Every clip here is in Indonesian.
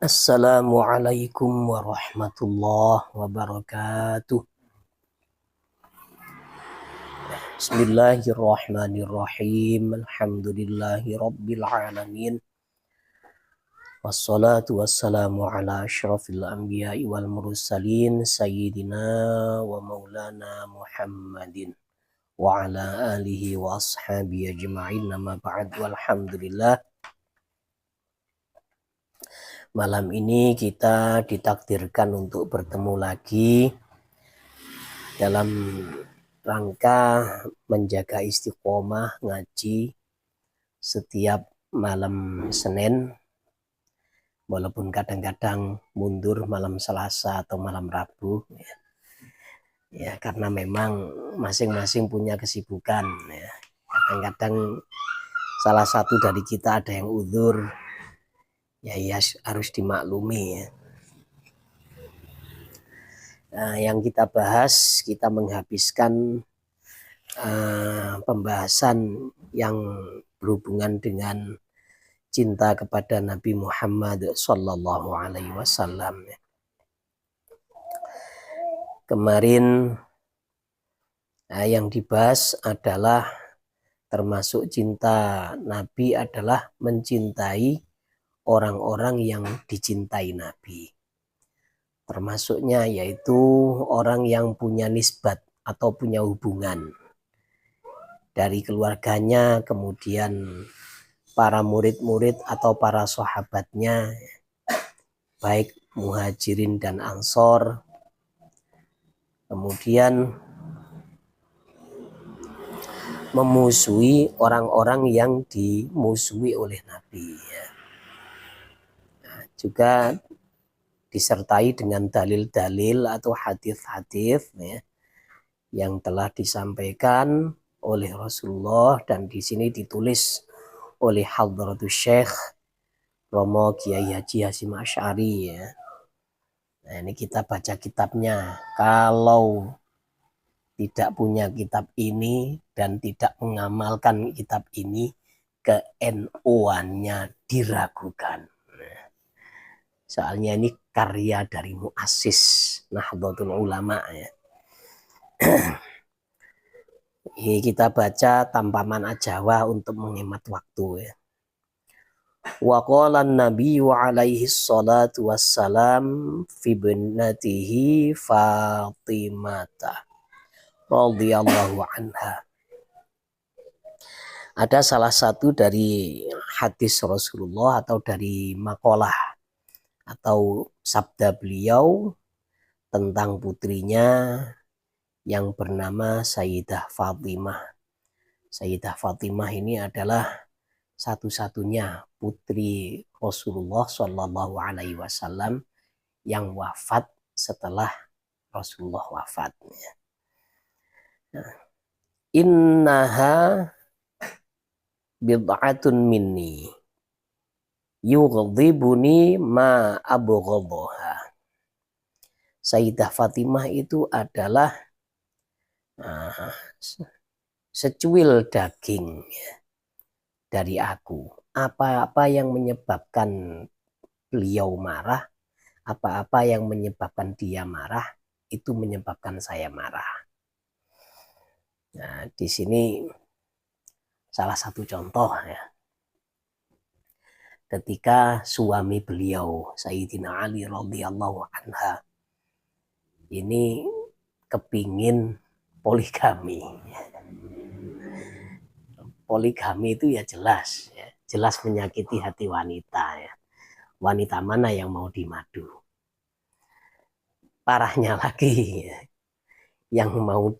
Assalamualaikum warahmatullahi wabarakatuh. Bismillahirrahmanirrahim. Alhamdulillahi rabbil alamin. Wassalatu wassalamu ala asyrafil anbiya'i wal mursalin sayyidina wa maulana Muhammadin wa ala alihi wa ashabihi ajma'in. Nama ba'd, walhamdulillah. Malam ini kita ditakdirkan untuk bertemu lagi dalam rangka menjaga istiqomah ngaji setiap malam Senin, walaupun kadang-kadang mundur malam Selasa atau malam Rabu ya, karena memang masing-masing punya kesibukan ya. Kadang-kadang salah satu dari kita ada yang uzur ya, harus dimaklumi ya. Yang kita bahas, kita menghabiskan pembahasan yang berhubungan dengan cinta kepada Nabi Muhammad Sallallahu Alaihi Wasallam. Kemarin yang dibahas adalah termasuk cinta Nabi adalah mencintai orang-orang yang dicintai Nabi. Termasuknya yaitu orang yang punya nisbat atau punya hubungan dari keluarganya, kemudian para murid-murid atau para sahabatnya, baik muhajirin dan ansor, kemudian memusuhi orang-orang yang dimusuhi oleh Nabi ya. Juga disertai dengan dalil-dalil atau hadis-hadis ya, yang telah disampaikan oleh Rasulullah dan di sini ditulis oleh Hadratus Syekh Romo Kiai Haji Hasyim Asy'ari ya. Nah, ini kita baca kitabnya. Kalau tidak punya kitab ini dan tidak mengamalkan kitab ini, ke-NU-annya diragukan. Soalnya ini karya dari muassis Nahdlatul Ulama ya. Ini kita baca tanpa mana Jawa untuk menghemat waktu ya. Wa qala an-nabiy alaihi salatu wassalam fi ibnatihi Fatimah radhiyallahu anha. Ada salah satu dari hadis Rasulullah atau dari makalah atau sabda beliau tentang putrinya yang bernama Sayyidah Fatimah. Sayyidah Fatimah ini adalah satu-satunya putri Rasulullah Shallallahu Alaihi Wasallam yang wafat setelah Rasulullah wafat. Innaha bid'atun minni yughdibuni ma abghadhaha. Sayyidah Fatimah itu adalah secuil daging dari aku. Apa-apa yang menyebabkan beliau marah, apa-apa yang menyebabkan dia marah, itu menyebabkan saya marah. Nah, di sini salah satu contoh ya. Ketika suami beliau Sayyidina Ali radhiyallahu anha ini kepingin poligami. Poligami itu ya jelas menyakiti hati wanita ya. Wanita mana yang mau dimadu? Parahnya lagi ya, yang mau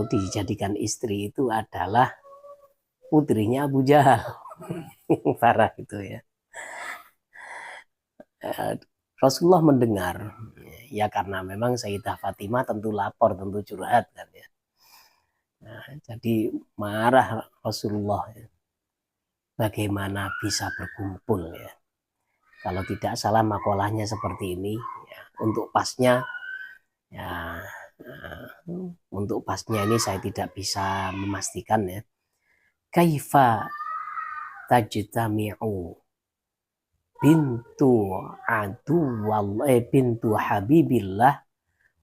dijadikan istri itu adalah putrinya Abu Jahal. Parah itu ya. Rasulullah mendengar ya, karena memang Sayyidah Fatimah tentu lapor, tentu curhat kan ya. Nah, jadi marah Rasulullah ya. Bagaimana bisa berkumpul ya? Kalau tidak salah makalahnya seperti ini ya. Untuk pasnya ini saya tidak bisa memastikan ya. Kaifa tajtami'u bintu bintu Habibillah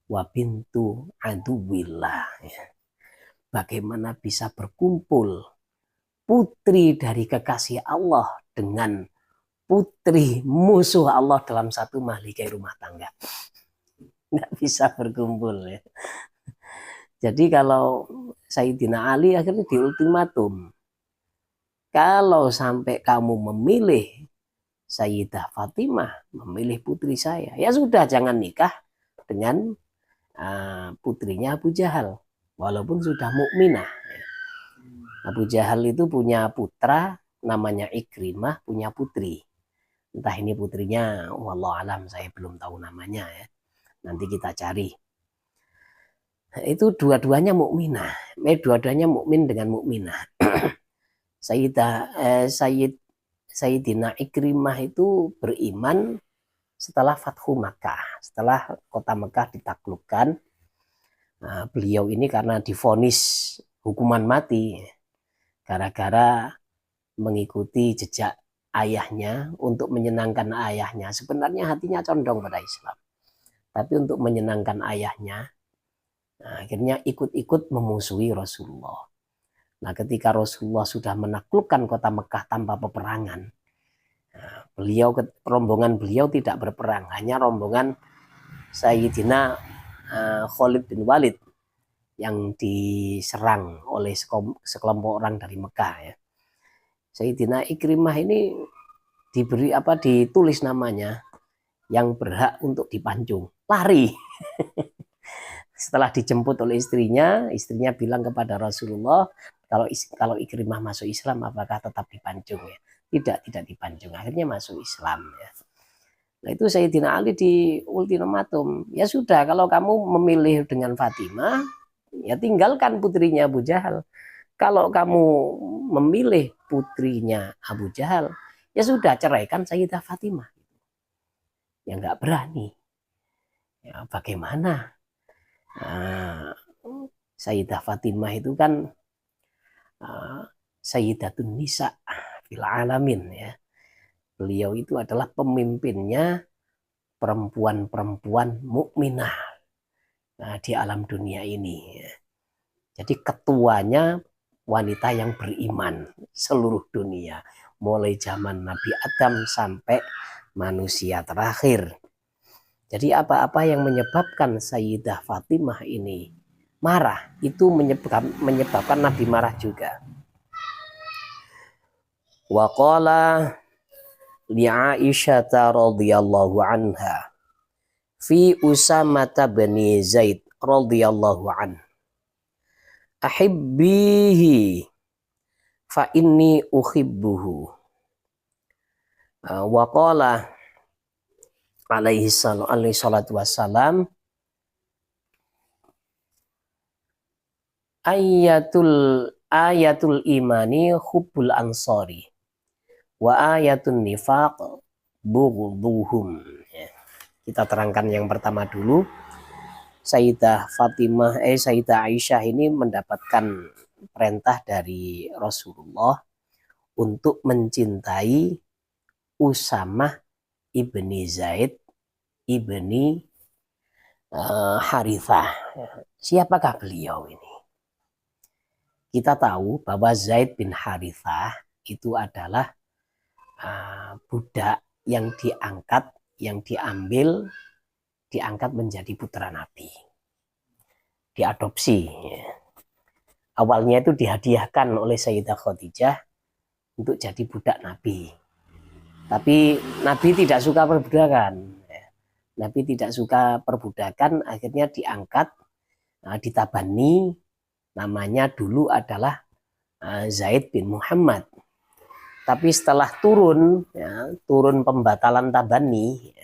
wa bintu aduwillah. Bagaimana bisa berkumpul putri dari kekasih Allah dengan putri musuh Allah dalam satu mahligai rumah tangga? Nggak bisa berkumpul ya. Jadi kalau Sayyidina Ali akhirnya diultimatum, kalau sampai kamu memilih Sayyidah Fatimah, memilih putri saya, ya sudah jangan nikah dengan putrinya Abu Jahal, walaupun sudah mukminah. Abu Jahal itu punya putra namanya Ikrimah, punya putri. Entah ini putrinya, wallahu alam, saya belum tahu namanya ya. Nanti kita cari. Itu dua-duanya mukminah. Dua-duanya mukmin dengan mukminah. Sayyidina Ikrimah itu beriman setelah Fathu Makkah, setelah kota Mekah ditaklukkan. Nah, beliau ini karena divonis hukuman mati gara-gara mengikuti jejak ayahnya untuk menyenangkan ayahnya. Sebenarnya hatinya condong pada Islam, tapi untuk menyenangkan ayahnya, nah, akhirnya ikut-ikut memusuhi Rasulullah. Nah, ketika Rasulullah sudah menaklukkan kota Mekah tanpa peperangan, nah, rombongan beliau tidak berperang, hanya rombongan Sayyidina Khalid bin Walid yang diserang oleh sekelompok orang dari Mekah ya. Sayyidina Ikrimah ini ditulis namanya yang berhak untuk dipancung, lari. Setelah dijemput oleh istrinya bilang kepada Rasulullah, kalau Ikrimah masuk Islam apakah tetap dipancung ya? Tidak dipancung. Akhirnya masuk Islam ya. Nah itu Sayyidina Ali di ultimatum, ya sudah kalau kamu memilih dengan Fatimah, ya tinggalkan putrinya Abu Jahal. Kalau kamu memilih putrinya Abu Jahal, ya sudah ceraikan Sayyidah Fatimah. Ya nggak berani. Ya bagaimana? Nah, Sayyidah Fatimah itu kan Sayyidatun Nisa fil alamin ya. Beliau itu adalah pemimpinnya perempuan-perempuan mukminah di alam dunia ini. Jadi ketuanya wanita yang beriman seluruh dunia, mulai zaman Nabi Adam sampai manusia terakhir. Jadi apa-apa yang menyebabkan Sayyidah Fatimah ini marah, itu menyebabkan Nabi marah juga. Wa qala li Aisyah radhiyallahu anha fi Usamah bin Zaid radhiyallahu anhu, ahibbihi fa inni uhibbuhu. Wa qala alaihi salatu wassalam, ayatul imani hubbul ansari wa ayatun nifaq bughdhuhum. Kita terangkan yang pertama dulu. Sayyidah Aisyah ini mendapatkan perintah dari Rasulullah untuk mencintai Usamah ibni Zaid ibni Harithah. Siapakah beliau ini? Kita tahu bahwa Zaid bin Harithah itu adalah budak yang diangkat menjadi putra Nabi, diadopsi. Awalnya itu dihadiahkan oleh Sayyidah Khadijah untuk jadi budak Nabi, tapi Nabi tidak suka perbudakan. Akhirnya diangkat, ditabani, namanya dulu adalah Zaid bin Muhammad. Tapi setelah turun pembatalan tabani,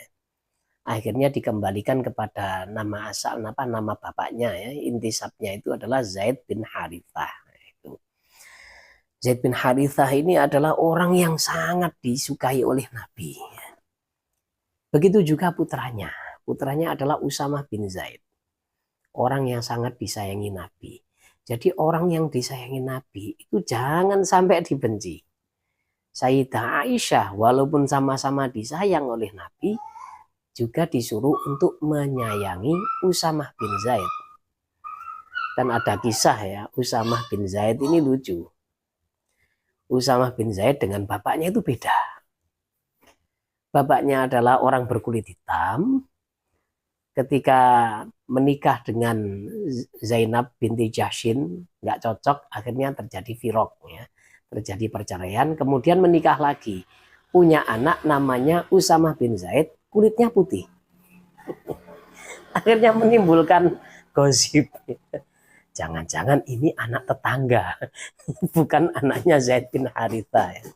akhirnya dikembalikan kepada nama asal, nama bapaknya ya. Intisabnya itu adalah Zaid bin Harithah. Zaid bin Harithah ini adalah orang yang sangat disukai oleh Nabi. Begitu juga putranya. Putranya adalah Usamah bin Zaid. Orang yang sangat disayangi Nabi. Jadi orang yang disayangi Nabi itu jangan sampai dibenci. Sayyidah Aisyah walaupun sama-sama disayang oleh Nabi juga disuruh untuk menyayangi Usamah bin Zaid. Dan ada kisah ya, Usamah bin Zaid ini lucu. Usamah bin Zaid dengan bapaknya itu beda. Bapaknya adalah orang berkulit hitam. Ketika menikah dengan Zainab binti Jahsyin nggak cocok, akhirnya terjadi firaq ya, terjadi perceraian. Kemudian menikah lagi, punya anak namanya Usamah bin Zaid, kulitnya putih. Akhirnya menimbulkan gosip. Jangan-jangan ini anak tetangga, bukan anaknya Zaid bin Haritha ya.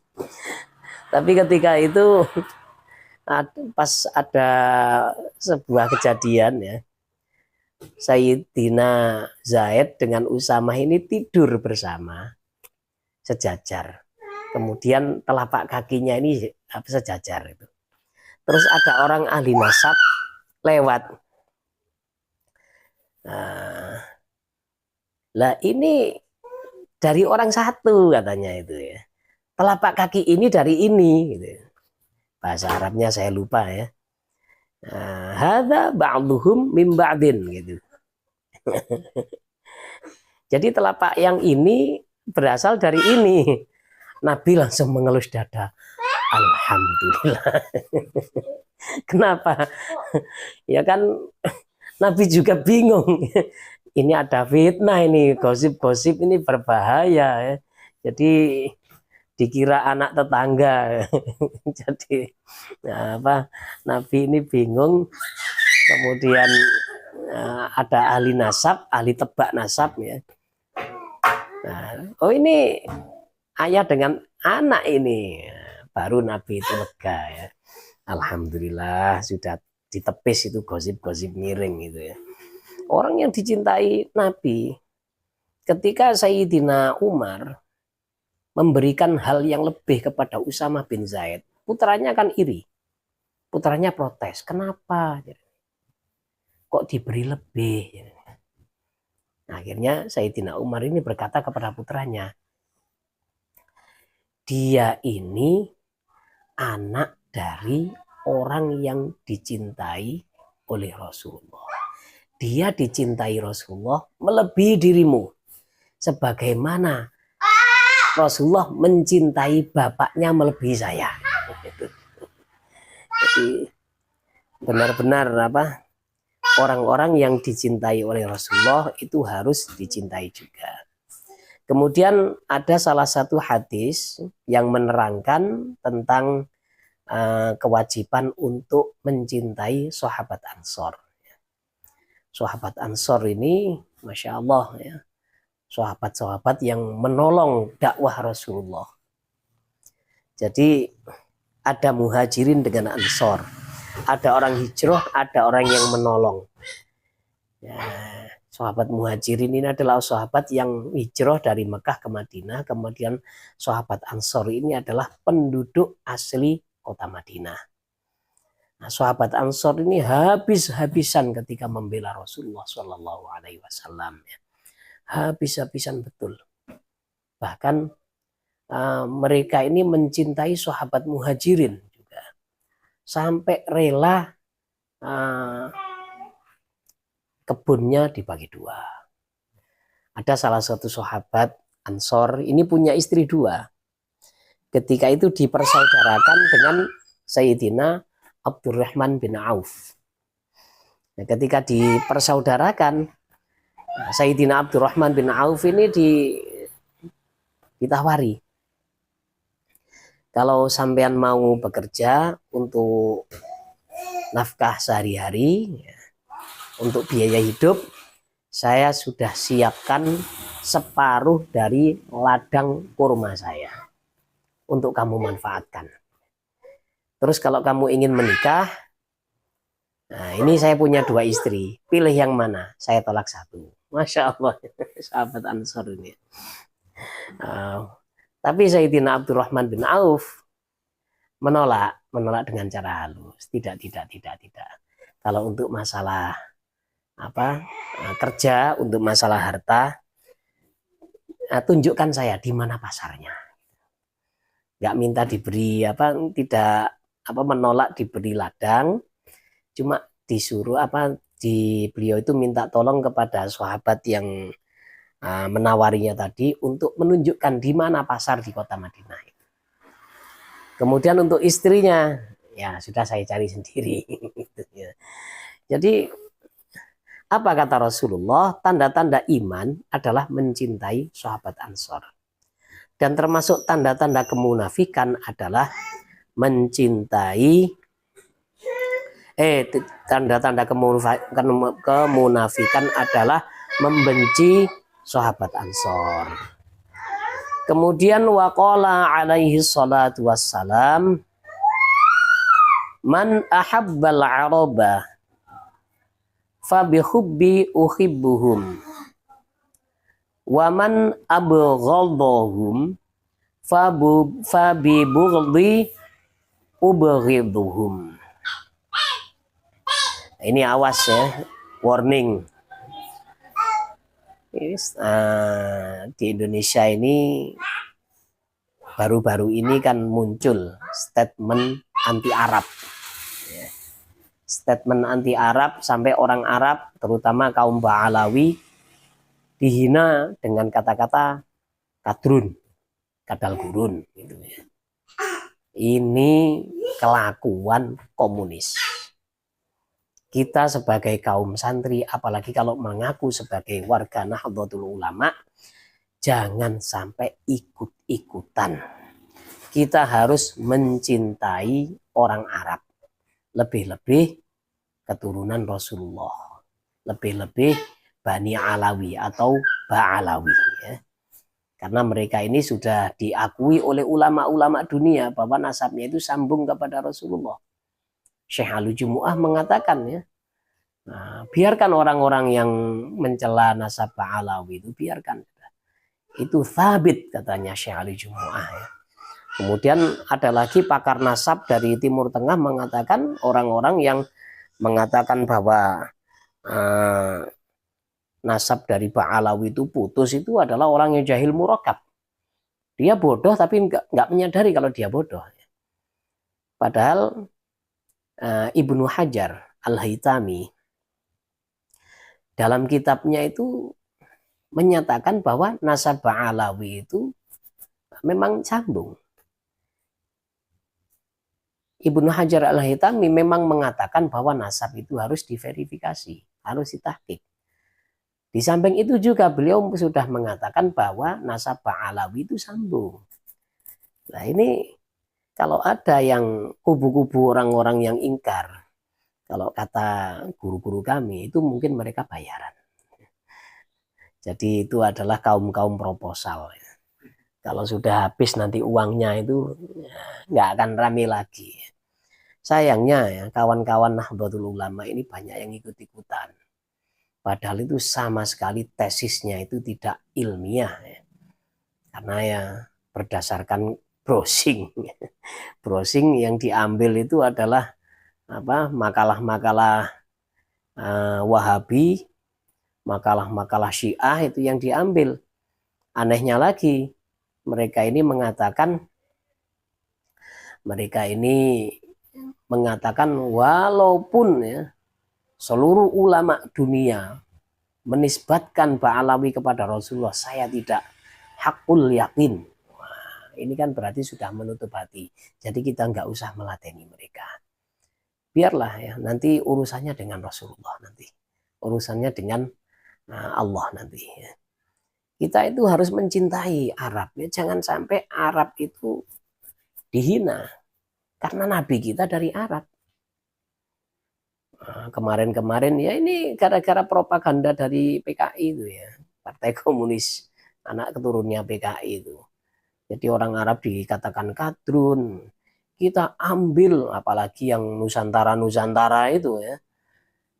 Tapi ketika itu pas ada sebuah kejadian ya, Sayyidina Zaid dengan Usamah ini tidur bersama sejajar. Kemudian telapak kakinya ini sejajar itu. Terus ada orang ahli nasab lewat. Lah ini dari orang satu katanya itu ya. Telapak kaki ini dari ini gitu. Bahasa Arabnya saya lupa ya. Hadza ba'duhum min ba'din gitu. Jadi telapak yang ini berasal dari ini. Nabi langsung mengelus dada. Alhamdulillah. Kenapa? Ya kan Nabi juga bingung. Ini ada fitnah, ini gosip-gosip ini berbahaya ya. Jadi dikira anak tetangga. Jadi Nabi ini bingung. Kemudian ada ahli nasab, ahli tebak nasab ya. Oh ini ayah dengan anak ini. Baru Nabi itu lega ya. Alhamdulillah sudah ditepis itu gosip-gosip miring gitu ya. Orang yang dicintai Nabi, ketika Sayyidina Umar memberikan hal yang lebih kepada Usamah bin Zaid, putranya kan iri. Putranya protes, kenapa? Kok diberi lebih? Akhirnya Sayyidina Umar ini berkata kepada putranya, dia ini anak dari orang yang dicintai oleh Rasulullah. Dia dicintai Rasulullah melebihi dirimu. Sebagaimana Rasulullah mencintai bapaknya melebihi saya. Jadi benar-benar orang-orang yang dicintai oleh Rasulullah itu harus dicintai juga. Kemudian ada salah satu hadis yang menerangkan tentang kewajiban untuk mencintai sahabat Ansor. Sahabat Ansor ini, Masya Allah ya, sahabat-sahabat yang menolong dakwah Rasulullah. Jadi ada muhajirin dengan Ansor, ada orang hijrah, ada orang yang menolong. Ya, sahabat muhajirin ini adalah sahabat yang hijrah dari Mekah ke Madinah, kemudian sahabat Ansor ini adalah penduduk asli kota Madinah. Nah, sahabat Ansor ini habis-habisan ketika membela Rasulullah Shallallahu Alaihi Wasallam. Habis-habisan betul. Bahkan mereka ini mencintai sahabat muhajirin juga, sampai rela kebunnya dibagi dua. Ada salah satu sahabat Ansor ini punya istri dua. Ketika itu dipersaudarakan dengan Sayyidina Abdurrahman bin Auf. Nah, ketika dipersaudarakan, Sayyidina Abdurrahman bin Auf ini ditawari, kalau sampean mau bekerja untuk nafkah sehari-hari, untuk biaya hidup, saya sudah siapkan separuh dari ladang kurma saya untuk kamu manfaatkan. Terus kalau kamu ingin menikah, nah ini saya punya dua istri, pilih yang mana? Saya tolak satu. Masya Allah, sahabat Ansor ini. Tapi Sayyidina Abdurrahman bin Auf menolak dengan cara halus. Tidak. Kalau untuk masalah kerja, untuk masalah harta, tunjukkan saya di mana pasarnya. nggak minta diberi tidak menolak diberi ladang, cuma disuruh beliau itu minta tolong kepada sahabat yang menawarinya tadi untuk menunjukkan di mana pasar di kota Madinah. Kemudian untuk istrinya, ya sudah saya cari sendiri. Jadi apa kata Rasulullah? Tanda-tanda iman adalah mencintai sahabat Ansor. Dan termasuk tanda-tanda kemunafikan adalah mencintai tanda-tanda kemunafikan adalah membenci sahabat Ansor. Kemudian waqala alaihi salatu wassalam, man ahabbal araba fabihubbi uhibbuhum wa man abghadahum fabibughdhi ubghidhuhum. Ini awas ya, warning. Di Indonesia ini baru-baru ini kan muncul statement anti Arab. Statement anti Arab sampai orang Arab terutama kaum Ba'alawi dihina dengan kata-kata kadrun, kadal gurun gitu ya. Ini kelakuan komunis. Kita sebagai kaum santri, apalagi kalau mengaku sebagai warga Nahdlatul Ulama, jangan sampai ikut-ikutan. Kita harus mencintai orang Arab, lebih-lebih keturunan Rasulullah, lebih-lebih Bani Alawi atau Ba'alawi ya. Karena mereka ini sudah diakui oleh ulama-ulama dunia bahwa nasabnya itu sambung kepada Rasulullah. Syekh Ali Jumu'ah mengatakan ya, biarkan orang-orang yang mencela nasab Ba'alawi itu, biarkan. Itu thabit katanya Syekh Ali Jumu'ah ya. Kemudian ada lagi pakar nasab dari Timur Tengah mengatakan orang-orang yang mengatakan bahwa nasab dari Ba'alawi itu putus itu adalah orang yang jahil murakab. Dia bodoh tapi nggak menyadari kalau dia bodoh. Padahal Ibnu Hajar Al-Haytami dalam kitabnya itu menyatakan bahwa nasab Ba'alawi itu memang sambung. Ibnu Hajar Al-Haytami memang mengatakan bahwa nasab itu harus diverifikasi, harus ditahqiq. Di samping itu juga beliau sudah mengatakan bahwa nasab Ba'alawi itu sambung. Nah ini kalau ada yang kubu-kubu orang-orang yang ingkar, kalau kata guru-guru kami itu mungkin mereka bayaran. Jadi itu adalah kaum-kaum proposal. Kalau sudah habis nanti uangnya itu nggak akan rame lagi. Sayangnya ya kawan-kawan Nahdlatul Ulama ini banyak yang ikut-ikutan. Padahal itu sama sekali tesisnya itu tidak ilmiah ya. Karena ya berdasarkan browsing. Browsing yang diambil itu adalah makalah-makalah Wahabi, makalah-makalah Syiah itu yang diambil. Anehnya lagi, mereka ini mengatakan walaupun ya seluruh ulama dunia menisbatkan Ba'alawi kepada Rasulullah, saya tidak hakul yakin. Ini kan berarti sudah menutup hati. Jadi kita nggak usah meladeni mereka. Biarlah ya, nanti urusannya dengan Rasulullah nanti. Urusannya dengan Allah nanti. Ya. Kita itu harus mencintai Arab. Ya. Jangan sampai Arab itu dihina. Karena Nabi kita dari Arab. Kemarin-kemarin ya ini gara-gara propaganda dari PKI itu ya. Partai Komunis, anak keturunnya PKI itu. Jadi orang Arab dikatakan kadrun. Kita ambil apalagi yang Nusantara itu ya.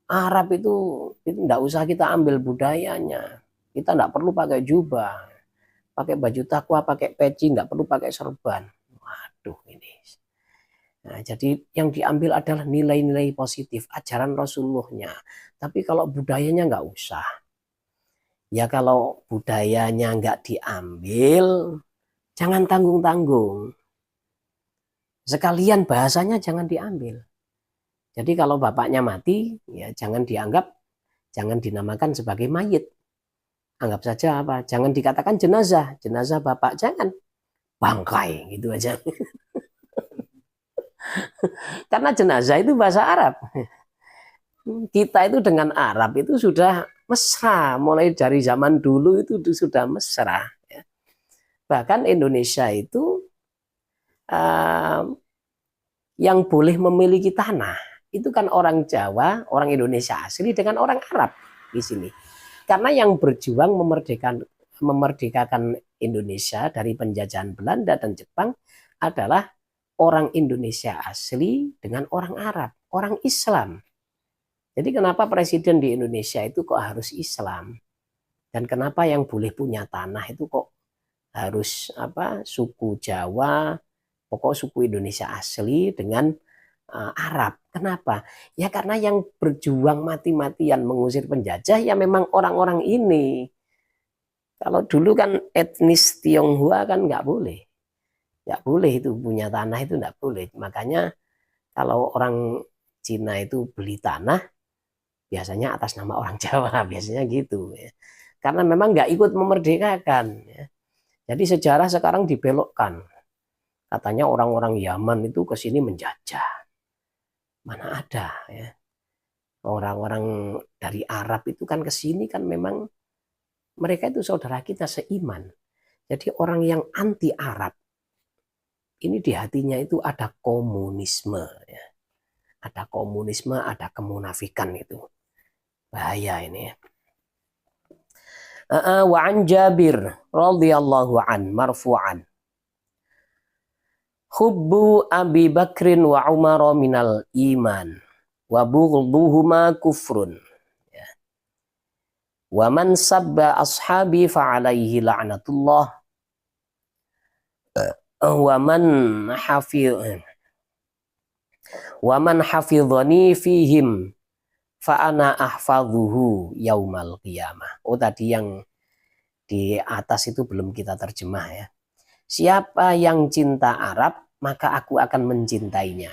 Arab itu tidak usah kita ambil budayanya. Kita tidak perlu pakai jubah. Pakai baju takwa, pakai peci, tidak perlu pakai serban. Waduh ini. Nah, jadi yang diambil adalah nilai-nilai positif, ajaran Rasulullahnya. Tapi kalau budayanya nggak usah. Ya kalau budayanya nggak diambil, jangan tanggung-tanggung. Sekalian bahasanya jangan diambil. Jadi kalau bapaknya mati, ya jangan dinamakan sebagai mayit. Anggap saja apa? Jangan dikatakan jenazah, jenazah bapak, jangan bangkai gitu aja. Karena jenazah itu bahasa Arab. Kita itu dengan Arab itu sudah mesra, mulai dari zaman dulu itu sudah mesra. Bahkan Indonesia itu uh, yang boleh memiliki tanah itu kan orang Jawa, orang Indonesia asli dengan orang Arab di sini. Karena yang berjuang memerdekakan Indonesia dari penjajahan Belanda dan Jepang adalah orang Indonesia asli dengan orang Arab, orang Islam. Jadi kenapa presiden di Indonesia itu kok harus Islam? Dan kenapa yang boleh punya tanah itu kok harus apa suku Jawa, pokok suku Indonesia asli dengan Arab. Kenapa? Ya karena yang berjuang mati-matian mengusir penjajah ya memang orang-orang ini. Kalau dulu kan etnis Tionghoa kan nggak boleh itu punya tanah itu nggak boleh. Makanya kalau orang Cina itu beli tanah biasanya atas nama orang Jawa, biasanya gitu. Ya. Karena memang nggak ikut memerdekakan. Ya. Jadi sejarah sekarang dibelokkan. Katanya orang-orang Yaman itu ke sini menjajah. Mana ada ya. Orang-orang dari Arab itu kan ke sini kan memang mereka itu saudara kita seiman. Jadi orang yang anti Arab ini di hatinya itu ada komunisme ya. Ada komunisme, ada kemunafikan itu. Bahaya ini ya. Wa an Jabir radhiyallahu an marfu'an. Hubbu Abi Bakrin wa Umar minal iman wa bughduhuma kufrun. Ya. Wa man sabba ashabi fa alaihi la'natullah wa man hafidhani fihim fa ana ahfadhuhu yaumal qiyamah. Oh tadi yang di atas itu belum kita terjemah ya. Siapa yang cinta Arab, maka aku akan mencintainya.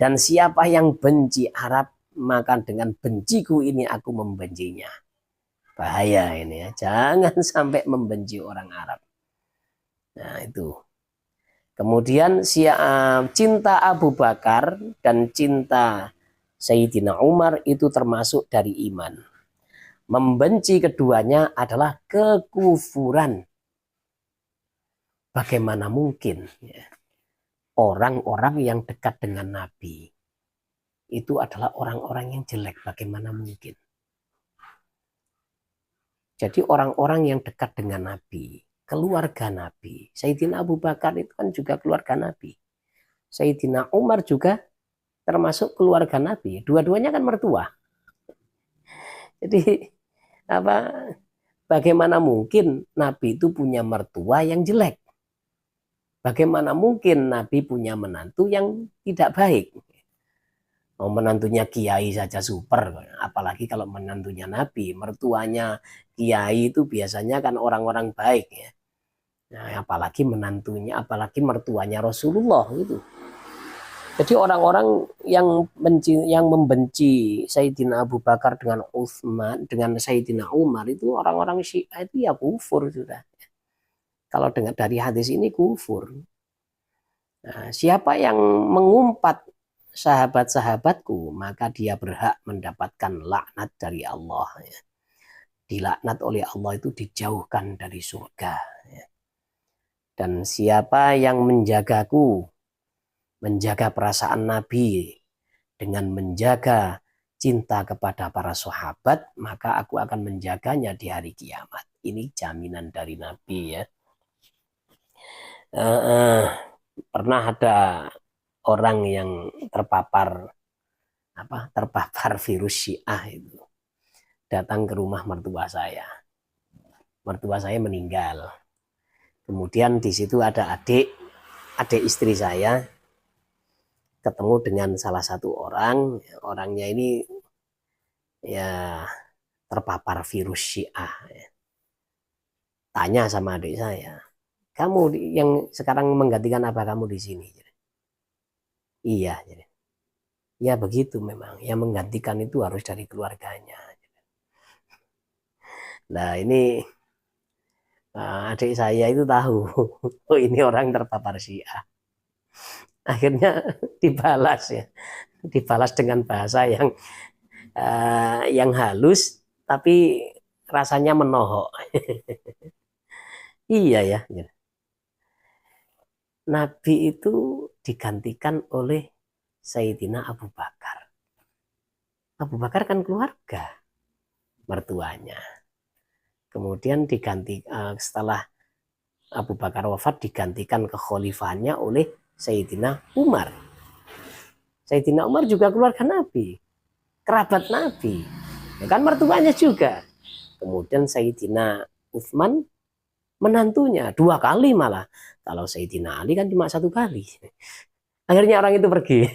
Dan siapa yang benci Arab, maka dengan benciku ini aku membencinya. Bahaya ini ya, jangan sampai membenci orang Arab. Nah itu. Kemudian cinta Abu Bakar dan cinta Sayyidina Umar itu termasuk dari iman. Membenci keduanya adalah kekufuran. Bagaimana mungkin ya, orang-orang yang dekat dengan Nabi itu adalah orang-orang yang jelek? Bagaimana mungkin? Jadi orang-orang yang dekat dengan Nabi, keluarga Nabi, Sayyidina Abu Bakar itu kan juga keluarga Nabi. Sayyidina Umar juga termasuk keluarga Nabi. Dua-duanya kan mertua. Jadi apa? Bagaimana mungkin Nabi itu punya mertua yang jelek? Bagaimana mungkin Nabi punya menantu yang tidak baik? Oh, menantunya kiai saja super, apalagi kalau menantunya Nabi, mertuanya kiai itu biasanya kan orang-orang baik ya. Nah, apalagi menantunya, apalagi mertuanya Rasulullah gitu. Jadi orang-orang yang membenci Sayyidina Abu Bakar dengan Utsman, dengan Sayyidina Umar itu orang-orang Syiah itu ya kufur sudah. Kalau dengar dari hadis ini kufur. Nah, siapa yang mengumpat sahabat-sahabatku, maka dia berhak mendapatkan laknat dari Allah. Ya. Dilaknat oleh Allah itu dijauhkan dari surga. Ya. Dan siapa yang menjagaku, menjaga perasaan Nabi, dengan menjaga cinta kepada para sahabat, maka aku akan menjaganya di hari kiamat. Ini jaminan dari Nabi ya. Pernah ada orang yang terpapar virus Syiah itu datang ke rumah mertua saya. Mertua saya meninggal. Kemudian di situ ada adik istri saya ketemu dengan salah satu orang. Orangnya ini ya terpapar virus Syiah. Tanya sama adik saya, Kamu yang sekarang menggantikan apa kamu di sini? Iya. Ya begitu memang. Yang menggantikan itu harus dari keluarganya. Nah ini adik saya itu tahu, oh ini orang terpapar Syiah. Akhirnya dibalas ya, dibalas dengan bahasa yang halus, tapi rasanya menohok. Iya ya, Nabi itu digantikan oleh Sayyidina Abu Bakar. Abu Bakar kan keluarga mertuanya. Kemudian setelah Abu Bakar wafat digantikan kekhalifahannya oleh Sayyidina Umar. Sayyidina Umar juga keluarga Nabi, kerabat Nabi, ya kan mertuanya juga. Kemudian Sayyidina Utsman menantunya 2 kali malah. Kalau Sayyidina Ali kan cuma 1 kali. Akhirnya orang itu pergi,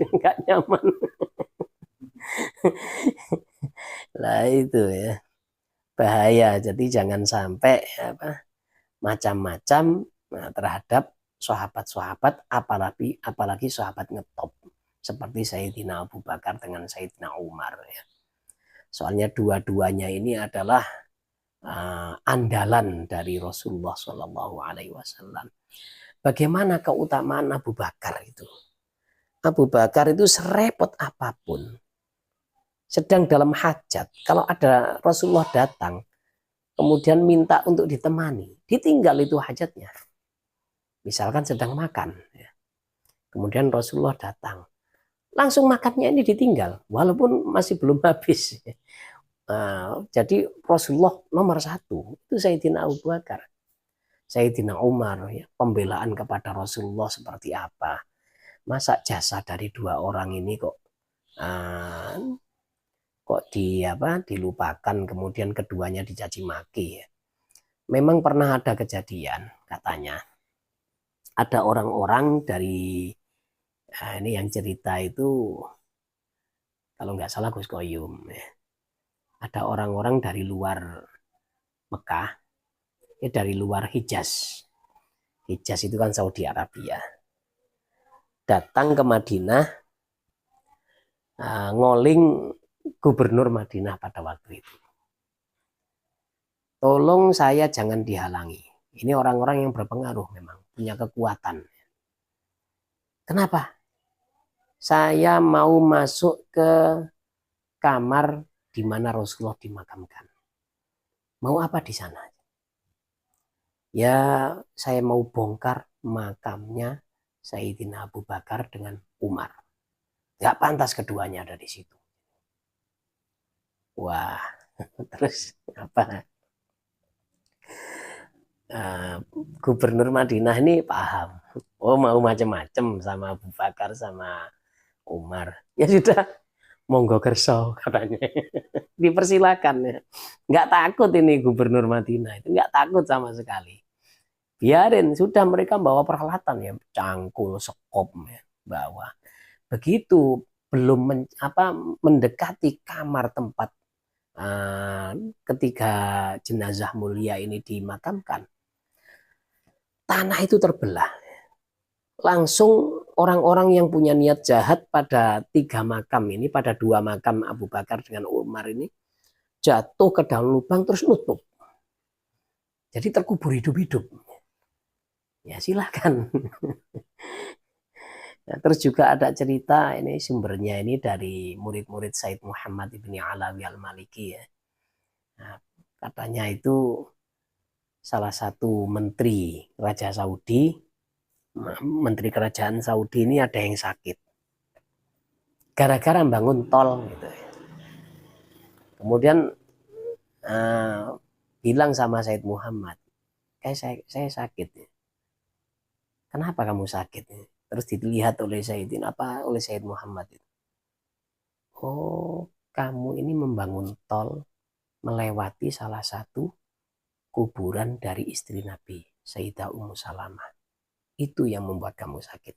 nggak nyaman. Lah itu ya bahaya. Jadi jangan sampai macam-macam terhadap sahabat-sahabat, apalagi sahabat ngetop seperti Sayyidina Abu Bakar dengan Sayyidina Umar ya. Soalnya dua-duanya ini adalah andalan dari Rasulullah Shallallahu Alaihi Wasallam. Bagaimana keutamaan Abu Bakar itu? Abu Bakar itu serepot apapun, sedang dalam hajat, kalau ada Rasulullah datang, kemudian minta untuk ditemani, ditinggal itu hajatnya. Misalkan sedang makan, ya. Kemudian Rasulullah datang, langsung makannya ini ditinggal, walaupun masih belum habis. Jadi Rasulullah nomor 1 itu Sayyidina Abu Bakar. Sayyidina Umar, ya, pembelaan kepada Rasulullah seperti apa. Masa jasa dari 2 orang ini kok dilupakan, kemudian keduanya dicaci maki ya. Memang pernah ada kejadian, katanya ada orang-orang dari ini yang cerita itu kalau nggak salah Gus Koyum ya. Ada orang-orang dari luar Mekah, ya dari luar Hijaz. Hijaz itu kan Saudi Arabia. Datang ke Madinah, ngoling gubernur Madinah pada waktu itu. Tolong saya jangan dihalangi. Ini orang-orang yang berpengaruh memang, punya kekuatan. Kenapa? Saya mau masuk ke kamar di mana Rasulullah dimakamkan. Mau apa di sana? Ya, saya mau bongkar makamnya Sayyidina Abu Bakar dengan Umar. Gak pantas keduanya ada di situ. Wah, terus apa? Gubernur Madinah ini paham. Oh, mau macam-macam sama Abu Bakar sama Umar. Ya sudah, monggo kerso katanya. Dipersilakan ya. Nggak takut ini gubernur Madinah itu, nggak takut sama sekali. Biarin, sudah mereka bawa peralatan ya, cangkul, sekop ya, bawa. Begitu belum mendekati kamar tempat ketika jenazah mulia ini dimakamkan, tanah itu terbelah. Langsung orang-orang yang punya niat jahat pada 3 makam ini, pada 2 makam Abu Bakar dengan Umar ini, jatuh ke dalam lubang terus nutup. Jadi terkubur hidup-hidup. Ya silakan. Nah, terus juga ada cerita, ini sumbernya ini dari murid-murid Said Muhammad ibni Alawi al-Maliki ya. Nah, katanya itu salah satu menteri Raja Saudi, menteri kerajaan Saudi ini ada yang sakit. Gara-gara bangun tol gitu ya. Kemudian bilang sama Said Muhammad, saya sakit. Kenapa kamu sakit? Terus dilihat oleh oleh Said Muhammad itu. Oh, kamu ini membangun tol melewati salah satu kuburan dari istri Nabi, Sayyidah Ummu Salamah. Itu yang membuat kamu sakit.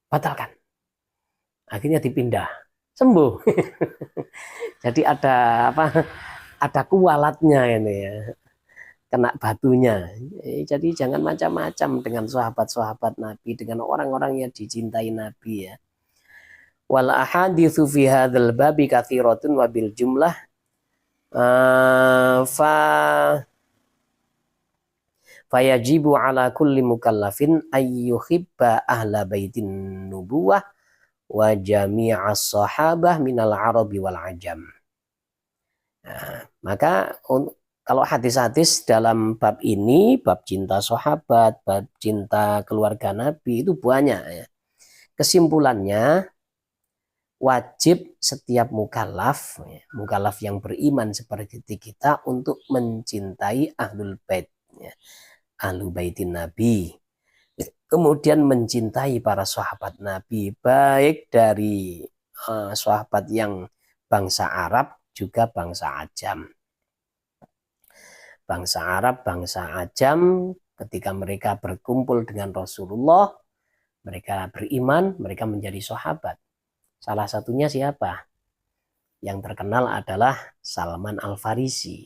Batalkan. Akhirnya dipindah. Sembuh. Jadi ada kualatnya ini ya. kena batunya. Jadi jangan macam-macam dengan sahabat-sahabat Nabi, dengan orang-orang yang dicintai Nabi ya. Wal ahaditsu fi hadzal babi katsiratun wa bil jumlah fa fayajibu ala kulli mukallafin ayyuhibba ahla baitin nubuwah wa jami'as sahabah minal arabi wal ajam. Nah, maka kalau hadis-hadis dalam bab ini, bab cinta sahabat, bab cinta keluarga Nabi itu banyak ya. Kesimpulannya wajib setiap mukallaf, ya, mukallaf yang beriman seperti kita untuk mencintai ahlul bait, ya, ahlu baitin Nabi. Kemudian mencintai para sahabat Nabi, baik dari sahabat yang bangsa Arab juga bangsa Ajam. Bangsa Arab, bangsa Ajam, ketika mereka berkumpul dengan Rasulullah, mereka beriman, mereka menjadi sahabat. Salah satunya siapa? Yang terkenal adalah Salman Al-Farisi.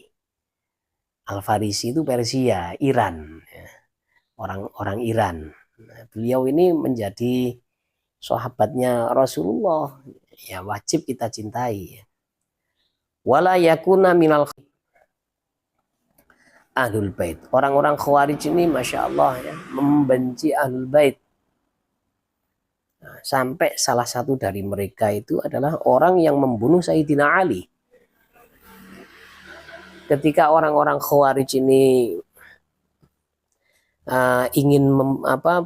Al-Farisi itu Persia, Iran. Orang-orang Iran. Nah, beliau ini menjadi sahabatnya Rasulullah. Ya wajib kita cintai. Wala yakuna minal ahlul bait. Orang-orang khawarij ini Masya Allah ya, membenci ahlul bait. Nah, sampai salah satu dari mereka itu adalah orang yang membunuh Sayyidina Ali. Ketika orang-orang khawarij ini ingin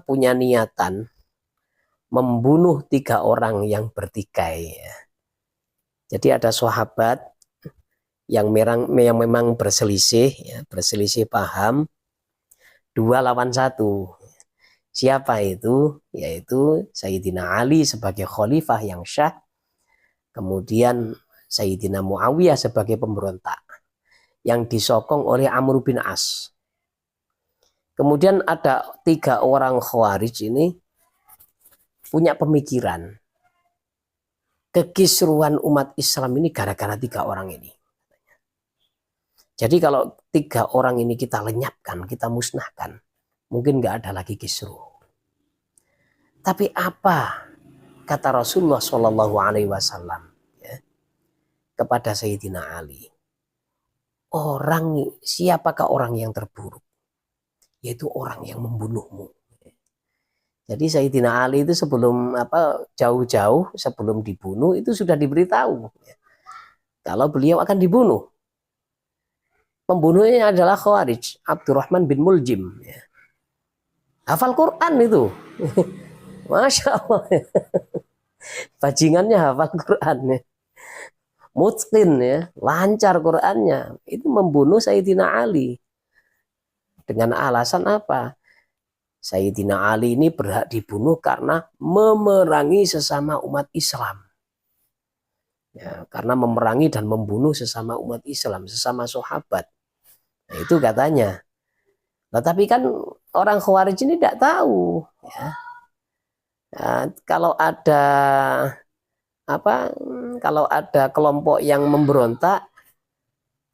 punya niatan membunuh 3 orang yang bertikai. Ya. Jadi ada sahabat yang memang berselisih, ya, berselisih paham 2 lawan 1. Siapa itu? Yaitu Sayyidina Ali sebagai khalifah yang syah, kemudian Sayyidina Muawiyah sebagai pemberontak yang disokong oleh Amr bin As. Kemudian ada 3 orang khawarij ini punya pemikiran kekisruhan umat Islam ini gara-gara 3 orang ini. Jadi kalau 3 orang ini kita lenyapkan, kita musnahkan, mungkin nggak ada lagi kisruh. Tapi apa kata Rasulullah Shallallahu Alaihi Wasallam ya, kepada Sayyidina Ali? Siapakah orang yang terburuk? Yaitu orang yang membunuhmu. Jadi Sayyidina Ali itu sebelum jauh-jauh sebelum dibunuh itu sudah diberitahu ya, kalau beliau akan dibunuh. Pembunuhnya adalah Khawarij, Abdurrahman bin Muljim. Ya. Hafal Quran itu. Masya Allah. Bajingannya hafal Quran. Ya. Mutqin ya, lancar Qurannya. Itu membunuh Sayyidina Ali. Dengan alasan apa? Sayyidina Ali ini berhak dibunuh karena memerangi sesama umat Islam. Ya, karena memerangi dan membunuh sesama umat Islam, sesama sahabat. Nah, itu katanya. Nah, tapi kan orang Khawarij ini tidak tahu. Ya. Nah, kalau ada kelompok yang memberontak,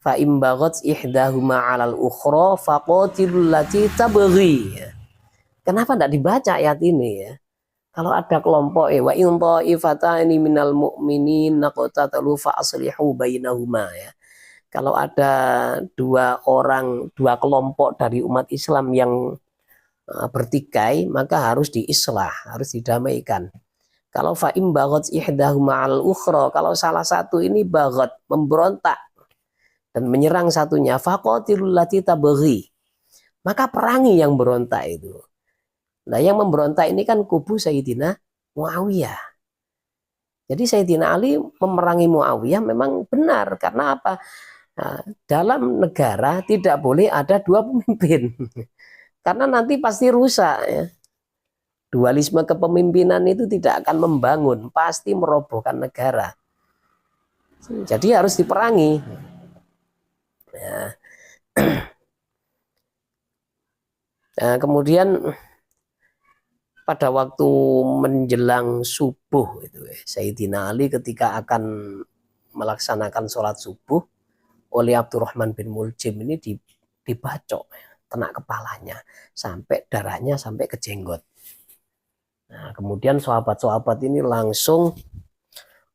fa imbaghat ihdahuma 'alal ukhra faqatilul lati tabghi. Kenapa tidak dibaca ayat ini ya? Kalau ada kelompok wa in ta'ifatani minal mu'minin naqtatalu fa aslihu bainahuma ya. Kalau ada 2 kelompok dari umat Islam yang bertikai, maka harus diislah, harus didamaikan. Kalau fa'im baghat ihdahuma al-ukhra, kalau salah satu ini baghat, memberontak dan menyerang satunya, faqatilul lati tabghi. Maka perangi yang berontak itu. Nah, yang memberontak ini kan kubu Sayyidina Muawiyah. Jadi Sayyidina Ali memerangi Muawiyah memang benar karena apa? Nah, dalam negara tidak boleh ada 2 pemimpin karena nanti pasti rusak ya. Dualisme kepemimpinan itu tidak akan membangun, pasti merobohkan negara. Jadi harus diperangi ya. Nah, kemudian pada waktu menjelang subuh itu Sayyidina Ali ketika akan melaksanakan sholat subuh oleh Abdurrahman bin Muljim ini dibacok, kena kepalanya, sampai darahnya sampai ke jenggot. Nah, kemudian sahabat-sahabat ini langsung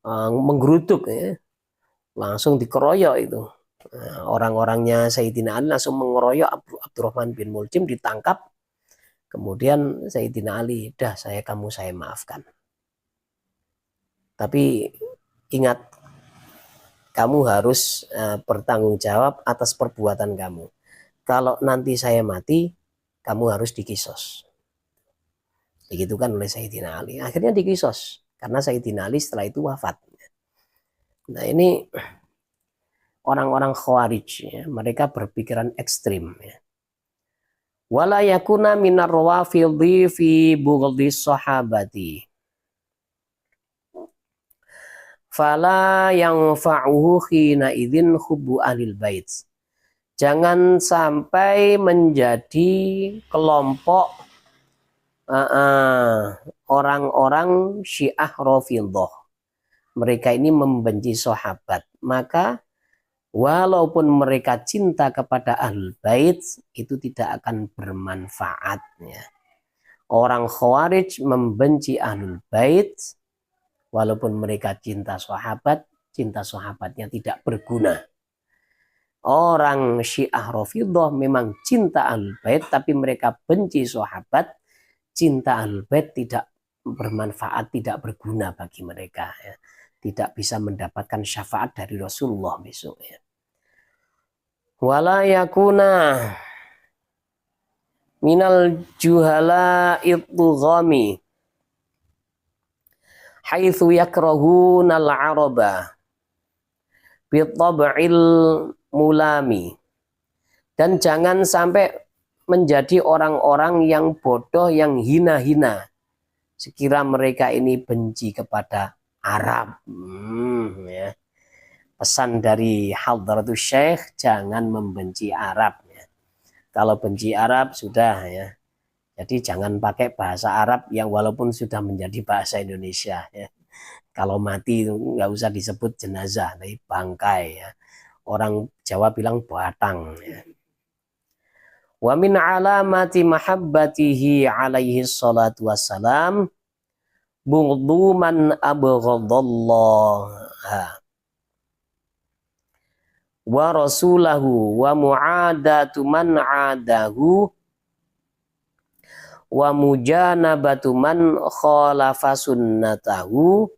menggeruduk, ya, langsung dikeroyok itu. Nah, orang-orangnya Sayyidina Ali langsung mengeroyok Abdurrahman bin Muljim, ditangkap. Kemudian Sayyidina Ali, dah saya maafkan. Tapi ingat, kamu harus bertanggung jawab atas perbuatan kamu. Kalau nanti saya mati, kamu harus dikisos. Digitukan oleh Sayyidina Ali. Akhirnya dikisos. Karena Sayyidina Ali setelah itu wafat. Nah ini orang-orang Khawarij, ya, mereka berpikiran ekstrim. Ya. Wala yakuna minar rawafidhi fi bughdhi sahabati. Fala yanfa'uhu khina idzin hubbu ahlil bait. Jangan sampai menjadi kelompok orang-orang Syiah Rafidhah. Mereka ini membenci sahabat. Maka walaupun mereka cinta kepada ahlul bait, itu tidak akan bermanfaat. Ya. Orang Khawarij membenci ahlul bait, walaupun mereka cinta sahabatnya tidak berguna. Orang Syiah Rafidhah memang cinta ahlul bait, tapi mereka benci sahabat. Cinta ahlul bait tidak bermanfaat, tidak berguna bagi mereka. Ya. Tidak bisa mendapatkan syafaat dari Rasulullah besok. Ya. Wala yakuna minal juhala idghami haitsu yakrahuna al-araba bi tab'il mulami. Dan jangan sampai menjadi orang-orang yang bodoh, yang hina-hina, sekira mereka ini benci kepada Arab. Ya. Pesan dari Hadratus Syekh, jangan membenci Arab. Ya. Kalau benci Arab sudah, ya. Jadi jangan pakai bahasa Arab yang walaupun sudah menjadi bahasa Indonesia. Ya. Kalau mati nggak usah disebut jenazah, tapi bangkai. Ya. Orang Jawa bilang batang. Ya. Wa min alamati mahabbatihi alaihi salatu wassalam bughdu man abghadallaha wa rasulahu wa mu'adatu man 'adahu wa mujanabatu man khalafa sunnatahu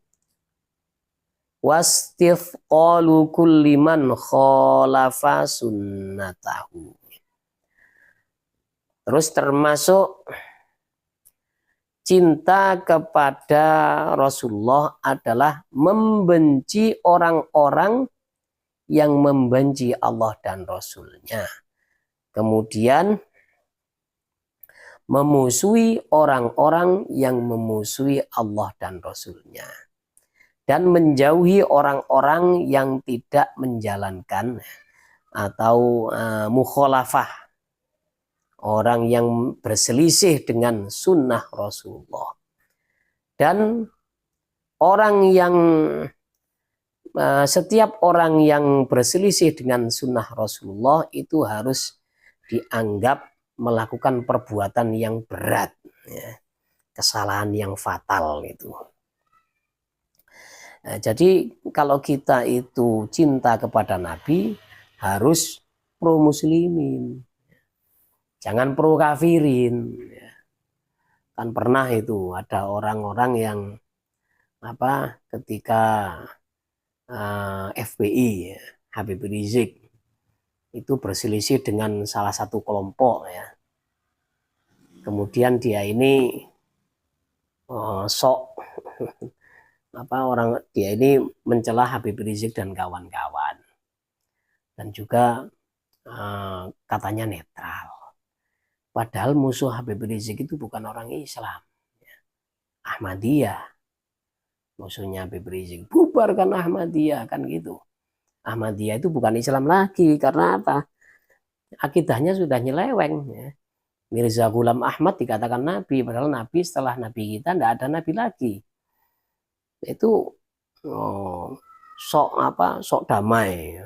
wastifqalu kulli man khalafa sunnatahu. Terus termasuk cinta kepada Rasulullah adalah membenci orang-orang yang membenci Allah dan Rasulnya. Kemudian memusuhi orang-orang yang memusuhi Allah dan Rasulnya. Dan menjauhi orang-orang yang tidak menjalankan atau mukhalafah. Orang yang berselisih dengan sunnah Rasulullah. Dan orang yang setiap orang yang berselisih dengan sunnah Rasulullah itu harus dianggap melakukan perbuatan yang berat, ya, kesalahan yang fatal itu. Nah, jadi kalau kita itu cinta kepada Nabi harus pro muslimin. Jangan pro kafirin. Kan pernah itu ada orang-orang yang ketika FPI, Habib Rizik itu berselisih dengan salah satu kelompok, ya. Kemudian dia ini dia ini mencela Habib Rizik dan kawan-kawan. Dan juga katanya netral. Padahal musuh Habib Rizik itu bukan orang Islam. Ahmadiyah. Musuhnya Habib Rizik. Bubarkan Ahmadiyah, kan gitu. Ahmadiyah itu bukan Islam lagi. Karena apa? Akidahnya sudah nyeleweng. Ya. Mirza Ghulam Ahmad dikatakan Nabi. Padahal Nabi setelah Nabi kita tidak ada Nabi lagi. Itu sok damai.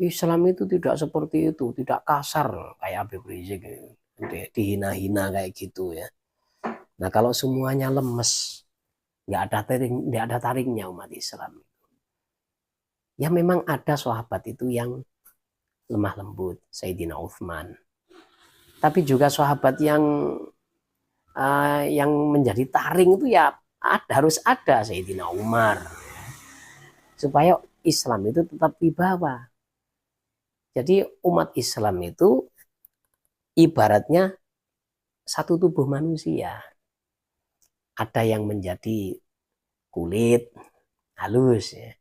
Islam itu tidak seperti itu, tidak kasar kayak Habib Rizik, dihina-hina kayak gitu ya. Nah kalau semuanya lemes, nggak ada taringnya umat Islam. Ya memang ada sahabat itu yang lemah lembut, Sayyidina Uthman. Tapi juga sahabat yang menjadi taring itu ya harus ada Sayyidina Umar. Supaya Islam itu tetap dibawa. Jadi umat Islam itu ibaratnya satu tubuh manusia. Ada yang menjadi kulit halus, ya.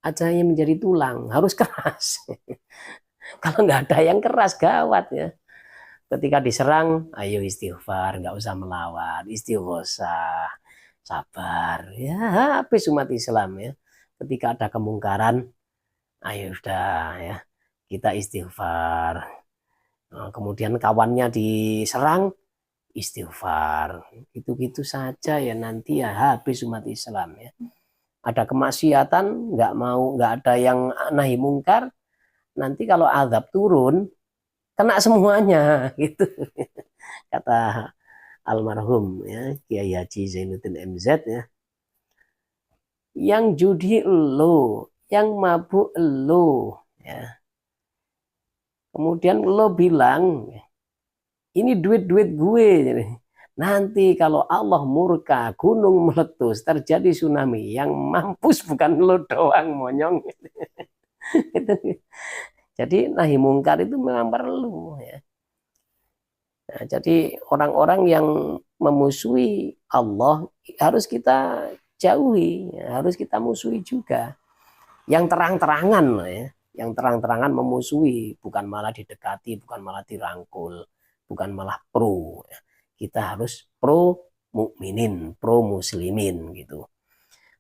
Ada yang menjadi tulang harus keras. Kalau nggak ada yang keras gawat ya. Ketika diserang, ayo istighfar, nggak usah melawan, istighosah, sabar. Ya habis umat Islam ya. Ketika ada kemungkaran, ayo udah ya kita istighfar. Nah, kemudian kawannya diserang, istighfar. Gitu-gitu saja ya nanti ya habis umat Islam ya. Ada kemaksiatan, nggak ada yang nahi mungkar. Nanti kalau azab turun, kena semuanya gitu. Kata almarhum ya Kiai Haji Zainuddin MZ ya. Yang judi lo, yang mabuk lo ya. Kemudian lo bilang ini duit-duit gue. Nanti kalau Allah murka, gunung meletus, terjadi tsunami, yang mampus bukan lo doang, monyong. Jadi nahi mungkar itu memang perlu. Ya. Nah, jadi orang-orang yang memusuhi Allah harus kita jauhi, harus kita musuhi juga. Yang terang-terangan, ya. Yang terang-terangan memusuhi, bukan malah didekati, bukan malah dirangkul, bukan malah pro. Kita harus pro mukminin, pro muslimin gitu.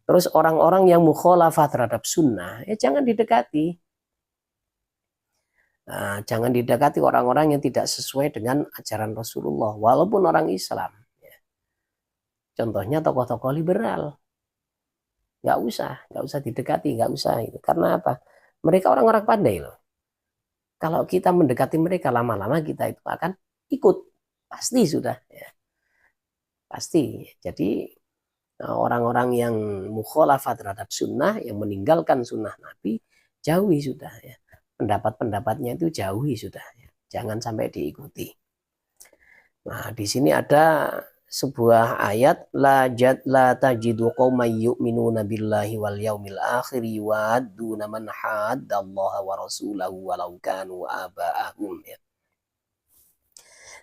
Terus orang-orang yang mukhalafah terhadap sunnah, ya jangan didekati. Nah, jangan didekati orang-orang yang tidak sesuai dengan ajaran Rasulullah, walaupun orang Islam. Contohnya tokoh-tokoh liberal, nggak usah didekati, nggak usah itu. Karena apa? Mereka orang-orang pandai loh. Kalau kita mendekati mereka lama-lama kita itu akan ikut, pasti sudah. Ya. Pasti. Jadi orang-orang yang mukhalafah terhadap sunnah, yang meninggalkan sunnah Nabi, jauhi sudah. Ya. Pendapat-pendapatnya itu jauhi sudah. Ya. Jangan sampai diikuti. Nah, di sini ada sebuah ayat la tajidu qauman yu'minuna billahi wal yaumil akhir yuwadduna man haddallaha wa rasulahu walau kanu aba'ahum ya.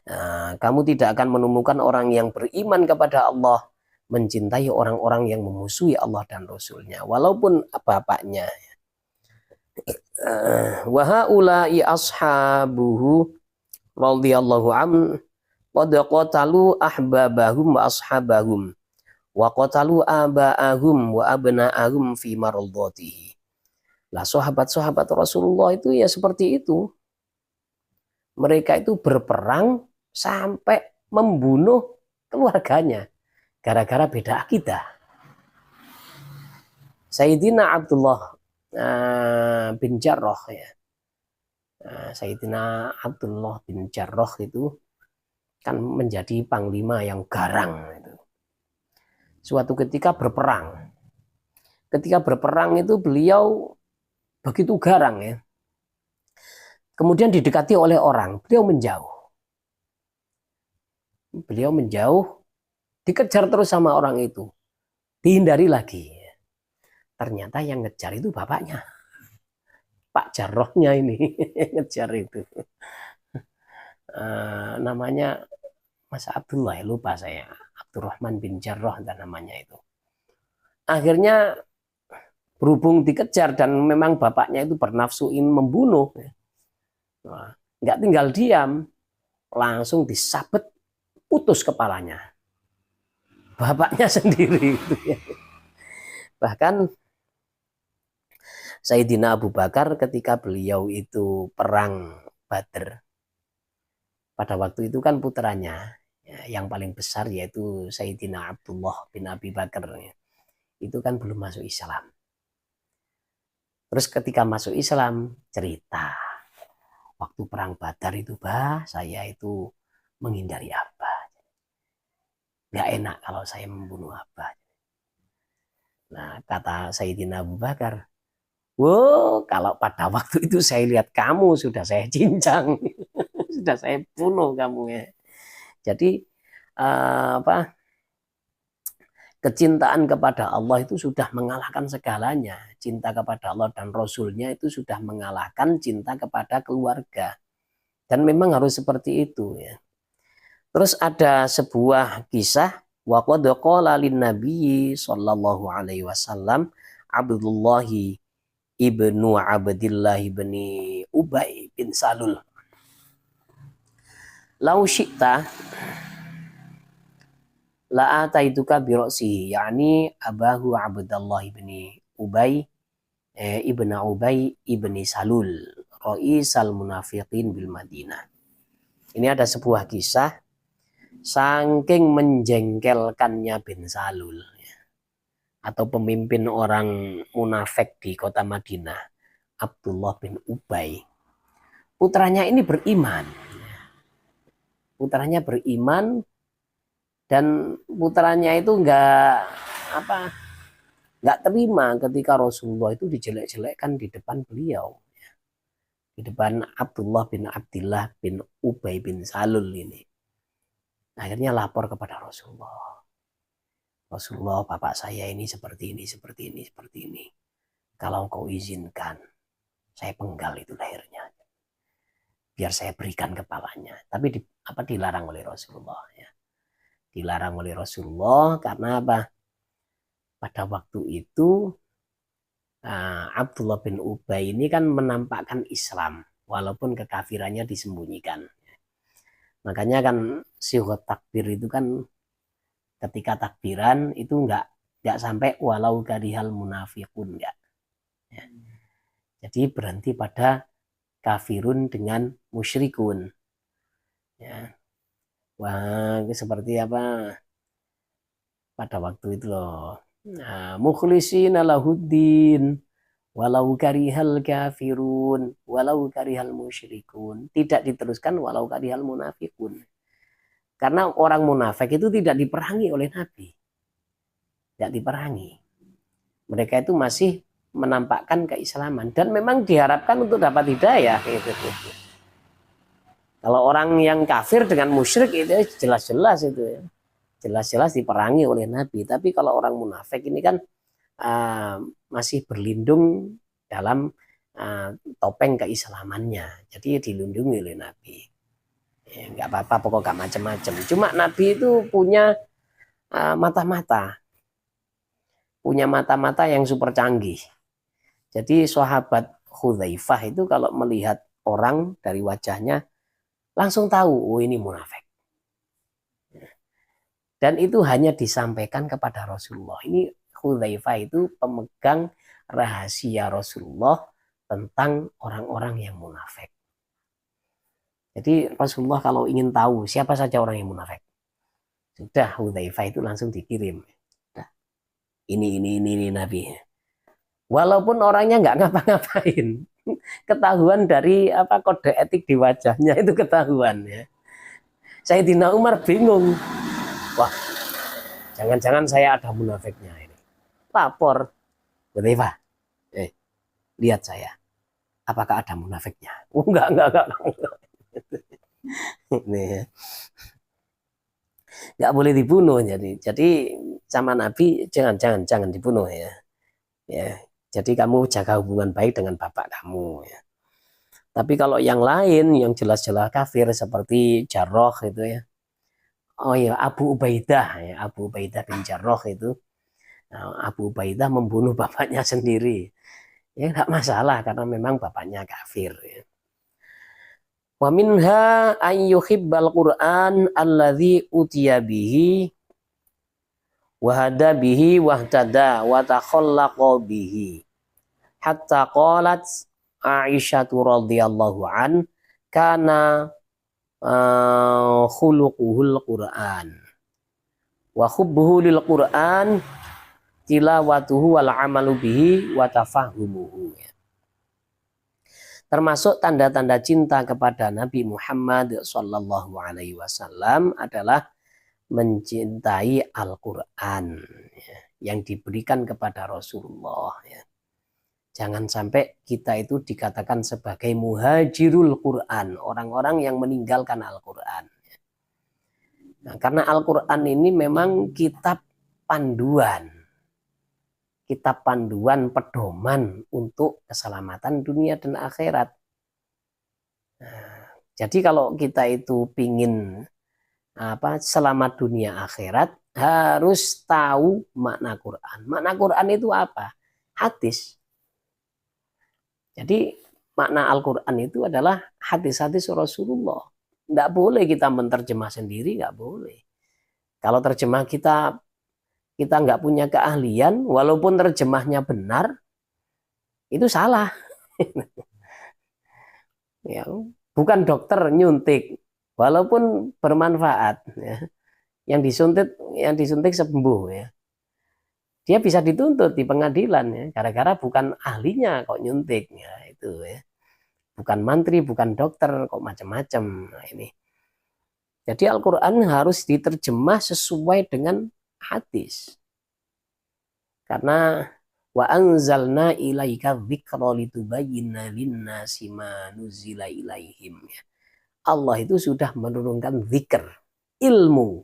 Nah, kamu tidak akan menemukan orang yang beriman kepada Allah mencintai orang-orang yang memusuhi Allah dan Rasulnya walaupun bapaknya. Wa haula'i ashabuhu radhiyallahu an qad qatalu ahbabahum wa ashabahum wa qatalu aba'ahum wa abna'ahum fi mardhatihi. Lah sahabat-sahabat Rasulullah itu ya seperti itu. Mereka itu berperang sampai membunuh keluarganya gara-gara beda akidah. Sayyidina Abdullah bin Jarrah ya. Sayyidina Abdullah bin Jarrah itu kan menjadi panglima yang garang itu. Suatu ketika berperang. Ketika berperang itu beliau begitu garang ya. Kemudian didekati oleh orang, beliau menjauh. Beliau menjauh, dikejar terus sama orang itu. Dihindari lagi. Ternyata yang ngejar itu bapaknya. Pak Jarrohnya ini ngejar itu. Namanya Mas Abdullah, lupa saya. Abdurrahman bin Jarrah dan namanya itu. Akhirnya berhubung dikejar dan memang bapaknya itu bernafsu ingin membunuh. Nggak tinggal diam, langsung disabet, putus kepalanya. Bapaknya sendiri. Gitu ya. Bahkan Sayyidina Abu Bakar ketika beliau itu perang Badr, pada waktu itu kan putranya yang paling besar yaitu Sayyidina Abdullah bin Abi Bakar, itu kan belum masuk Islam. Terus ketika masuk Islam, cerita. Waktu perang Badar itu, bah, saya itu menghindari Abah. Gak enak kalau saya membunuh Abah. Nah, kata Sayyidina Abu Bakar, wow, kalau pada waktu itu saya lihat kamu, sudah saya cincang. Sudah saya bunuh kamu ya. Jadi, apa, kecintaan kepada Allah itu sudah mengalahkan segalanya. Cinta kepada Allah dan Rasulnya itu sudah mengalahkan cinta kepada keluarga. Dan memang harus seperti itu ya. Terus ada sebuah kisah, wa qad qala lin nabi sallallahu alaihi wasallam Abdullah ibnu Abdillah ibni Ubay bin Salul. Lau syi'ta la ataituka bi ra'sihi, yakni abahu Abdullah ibni Ubay ibnu Ubay ibni Salul, raisal munafiqin bil Madinah. Ini ada sebuah kisah saking menjengkelkannya bin Salul atau pemimpin orang munafik di kota Madinah, Abdullah bin Ubay. Putranya ini beriman. Putranya beriman dan putranya itu nggak terima ketika Rasulullah itu dijelek-jelekkan di depan beliau, di depan Abdullah bin Abdillah bin Ubay bin Salul ini. Akhirnya lapor kepada Rasulullah. Rasulullah, bapak saya ini seperti ini, seperti ini, seperti ini. Kalau kau izinkan, saya penggal itu lehernya. Biar saya berikan kepalanya. Tapi dilarang oleh Rasulullah ya. Dilarang oleh Rasulullah karena apa? Pada waktu itu Abdullah bin Ubay ini kan menampakkan Islam walaupun kekafirannya disembunyikan. Makanya kan syighah takbir itu kan ketika takbiran itu enggak sampai walau karihal munafiqun enggak. Ya. Jadi berhenti pada kafirun dengan musyrikun. Ya. Wah, seperti apa pada waktu itu loh. Nah, mukhlishina lahuddin walau karihal kafirun walau karihal musyrikun. Tidak diteruskan walau karihal munafikun. Karena orang munafik itu tidak diperangi oleh Nabi. Tidak diperangi. Mereka itu masih menampakkan keislaman dan memang diharapkan untuk dapat hidayah gitu. Kalau orang yang kafir dengan musyrik itu jelas-jelas itu ya. Jelas-jelas diperangi oleh Nabi. Tapi kalau orang munafik ini kan masih berlindung dalam topeng keislamannya. Jadi dilindungi oleh Nabi. Ya, nggak apa-apa, pokok gak macam-macam. Cuma Nabi itu punya mata-mata. Punya mata-mata yang super canggih. Jadi sahabat Hudzaifah itu kalau melihat orang dari wajahnya langsung tahu, oh ini munafik. Dan itu hanya disampaikan kepada Rasulullah. Ini Hudzaifah itu pemegang rahasia Rasulullah tentang orang-orang yang munafik. Jadi Rasulullah kalau ingin tahu siapa saja orang yang munafik, sudah Hudzaifah itu langsung dikirim. Nah, ini Nabi. Walaupun orangnya nggak ngapa-ngapain, ketahuan dari kode etik di wajahnya itu ketahuan ya. Sayyidina Umar bingung. Wah, jangan-jangan saya ada munafiknya ini. Lapor, Hudzaifah, lihat saya. Apakah ada munafiknya? Oh, enggak. Nih, enggak boleh dibunuh. Jadi sama Nabi jangan dibunuh ya. Ya, jadi kamu jaga hubungan baik dengan bapak kamu ya. Tapi kalau yang lain yang jelas-jelas kafir seperti Jarrah itu ya. Oh ya, Abu Ubaidah ya, Abu Ubaidah bin Jarrah itu. Nah, Abu Ubaidah membunuh bapaknya sendiri. Ya enggak masalah karena memang bapaknya kafir ya. Wa minha an yuhibbal Qur'an alladzi utiya bihi wa hada bihi wahtada wa takhallaqa bihi hatta qalat Aisyah radhiyallahu an kana khuluquhul Qur'an wa hubbuhu lil Qur'an tilawatuhu wal amalu bihi wa tafahumuhu. Termasuk tanda-tanda cinta kepada Nabi Muhammad Sallallahu Alaihi Wasallam adalah mencintai Al-Quran yang diberikan kepada Rasulullah. Jangan sampai kita itu dikatakan sebagai muhajirul Quran, orang-orang yang meninggalkan Al-Quran. Nah, karena Al-Quran ini memang kitab panduan pedoman untuk keselamatan dunia dan akhirat. Nah, jadi kalau kita itu pingin selamat dunia akhirat, harus tahu makna Quran. Makna Quran itu apa? Hadis. Jadi makna Al-Quran itu adalah hadis-hadis Rasulullah. Nggak boleh kita menerjemah sendiri, nggak boleh. Kalau terjemah kita nggak punya keahlian, walaupun terjemahnya benar, itu salah. Ya, bukan dokter nyuntik, walaupun bermanfaat. Ya. Yang disuntik sembuh. Ya. Dia bisa dituntut di pengadilan, ya, gara-gara bukan ahlinya kok nyuntik. Ya, itu ya. Bukan mantri, bukan dokter, kok macam-macam. Nah, ini. Jadi Al-Quran harus diterjemah sesuai dengan hadis. Karena wa anzalna ilaika dzikra litubayyana lin-nasi ma nuzila ilaihim. Allah itu sudah menurunkan zikr, ilmu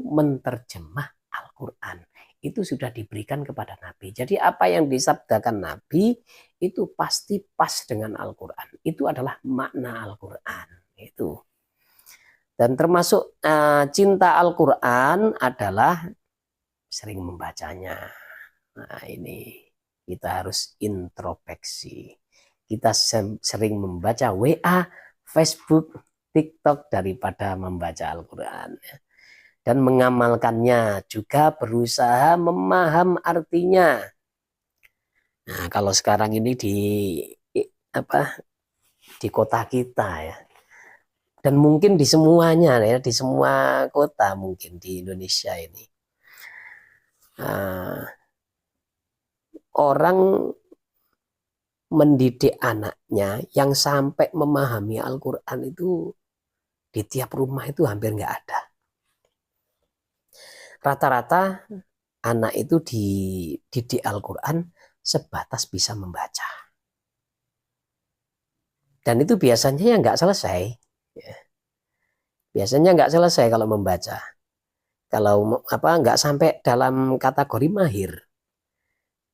menterjemah Al-Quran. Itu sudah diberikan kepada Nabi. Jadi apa yang disabdakan Nabi itu pasti pas dengan Al-Quran. Itu adalah makna Al-Quran. Itu. Dan termasuk cinta Al-Quran adalah sering membacanya. Nah ini kita harus introspeksi. Kita sering membaca WA, Facebook, TikTok daripada membaca Al-Quran. Dan mengamalkannya juga berusaha memaham artinya. Nah kalau sekarang ini di kota kita ya. Dan mungkin di semuanya ya, di semua kota mungkin di Indonesia ini. Orang mendidik anaknya yang sampai memahami Al-Quran itu di tiap rumah itu hampir nggak ada. Rata-rata anak itu dididik Al-Quran sebatas bisa membaca. Dan itu biasanya ya nggak selesai. Biasanya nggak selesai kalau membaca. Kalau nggak sampai dalam kategori mahir.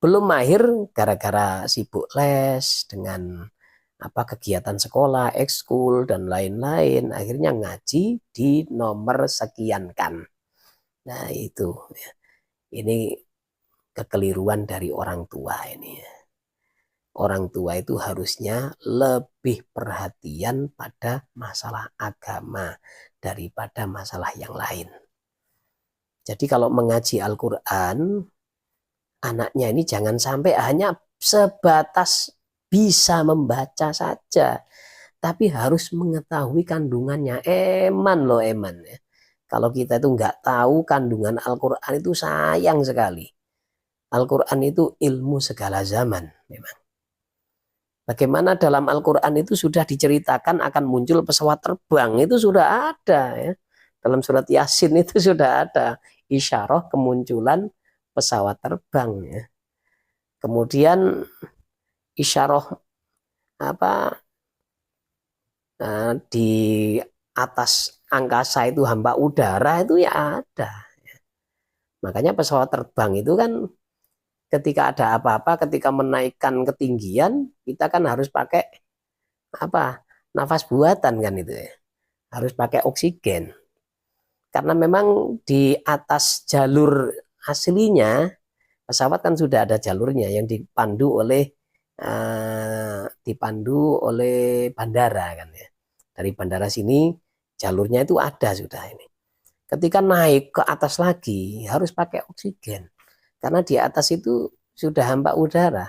Belum mahir gara-gara sibuk les dengan kegiatan sekolah, ekskul dan lain-lain. Akhirnya ngaji di nomor sekian kan. Nah itu. Ini kekeliruan dari orang tua ini. Orang tua itu harusnya lebih perhatian pada masalah agama daripada masalah yang lain. Jadi kalau mengaji Al-Quran, anaknya ini jangan sampai hanya sebatas bisa membaca saja, tapi harus mengetahui kandungannya. Eman loh eman ya. Kalau kita itu nggak tahu kandungan Al-Quran itu sayang sekali. Al-Quran itu ilmu segala zaman memang. Bagaimana dalam Al-Quran itu sudah diceritakan akan muncul pesawat terbang, itu sudah ada ya. Dalam surat Yasin itu sudah ada isyarah kemunculan pesawat terbang ya. Kemudian isyarah di atas angkasa itu hampa udara itu ya ada. Makanya pesawat terbang itu kan ketika ada apa-apa, ketika menaikkan ketinggian, kita kan harus pakai nafas buatan kan itu ya. Harus pakai oksigen. Karena memang di atas jalur aslinya pesawat kan sudah ada jalurnya yang dipandu oleh bandara kan ya. Dari bandara sini jalurnya itu ada sudah ini. Ketika naik ke atas lagi harus pakai oksigen. Karena di atas itu sudah hampa udara.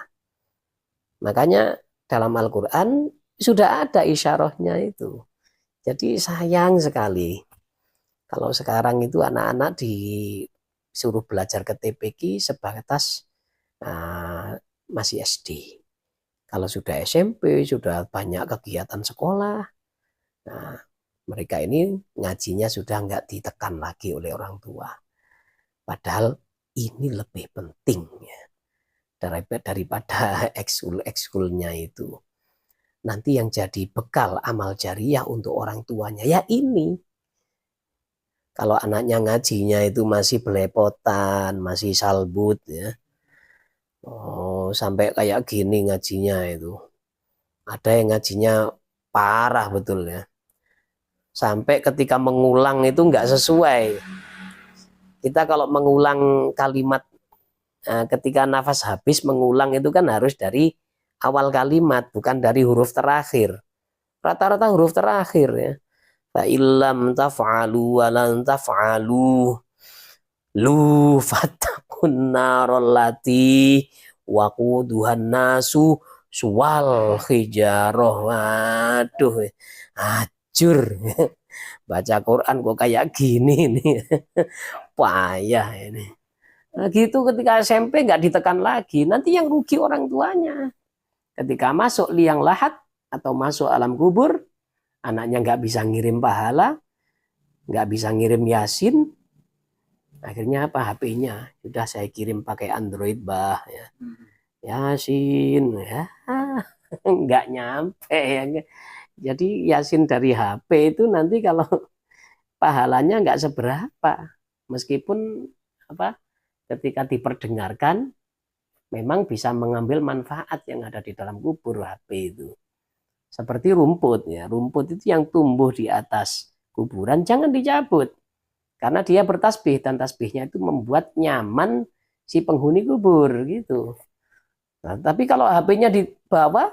Makanya dalam Al-Quran sudah ada isyarahnya itu. Jadi sayang sekali. Kalau sekarang itu anak-anak disuruh belajar ke TPQ sebatas masih SD. Kalau sudah SMP, sudah banyak kegiatan sekolah. Nah, mereka ini ngajinya sudah nggak ditekan lagi oleh orang tua. Padahal ini lebih penting ya, daripada ekskul-ekskulnya itu. Nanti yang jadi bekal amal jariah untuk orang tuanya ya ini. Kalau anaknya ngajinya itu masih belepotan, masih salbut ya. Oh, sampai kayak gini ngajinya itu. Ada yang ngajinya parah betul ya. Sampai ketika mengulang itu nggak sesuai. Kita kalau mengulang kalimat ketika nafas habis mengulang itu kan harus dari awal kalimat, bukan dari huruf terakhir. Rata-rata huruf terakhir ya. Fa illam taf'alu wa lan taf'alu lu fatakun narallati waquduhan nasu suwal hijaroh. Waduh, acur. Baca Quran kok kayak gini nih. Payah ini. Nah, gitu ketika SMP nggak ditekan lagi, nanti yang rugi orang tuanya. Ketika masuk liang lahat atau masuk alam kubur, anaknya nggak bisa ngirim pahala, nggak bisa ngirim yasin, akhirnya apa, HP-nya sudah saya kirim pakai Android bah ya. Yasin ya nggak nyampe ya. Jadi yasin dari HP itu nanti kalau pahalanya nggak seberapa, meskipun apa ketika diperdengarkan memang bisa mengambil manfaat yang ada di dalam kubur HP itu. Seperti rumput ya, rumput itu yang tumbuh di atas kuburan jangan dicabut. Karena dia bertasbih dan tasbihnya itu membuat nyaman si penghuni kubur gitu. Nah, tapi kalau HP-nya dibawa,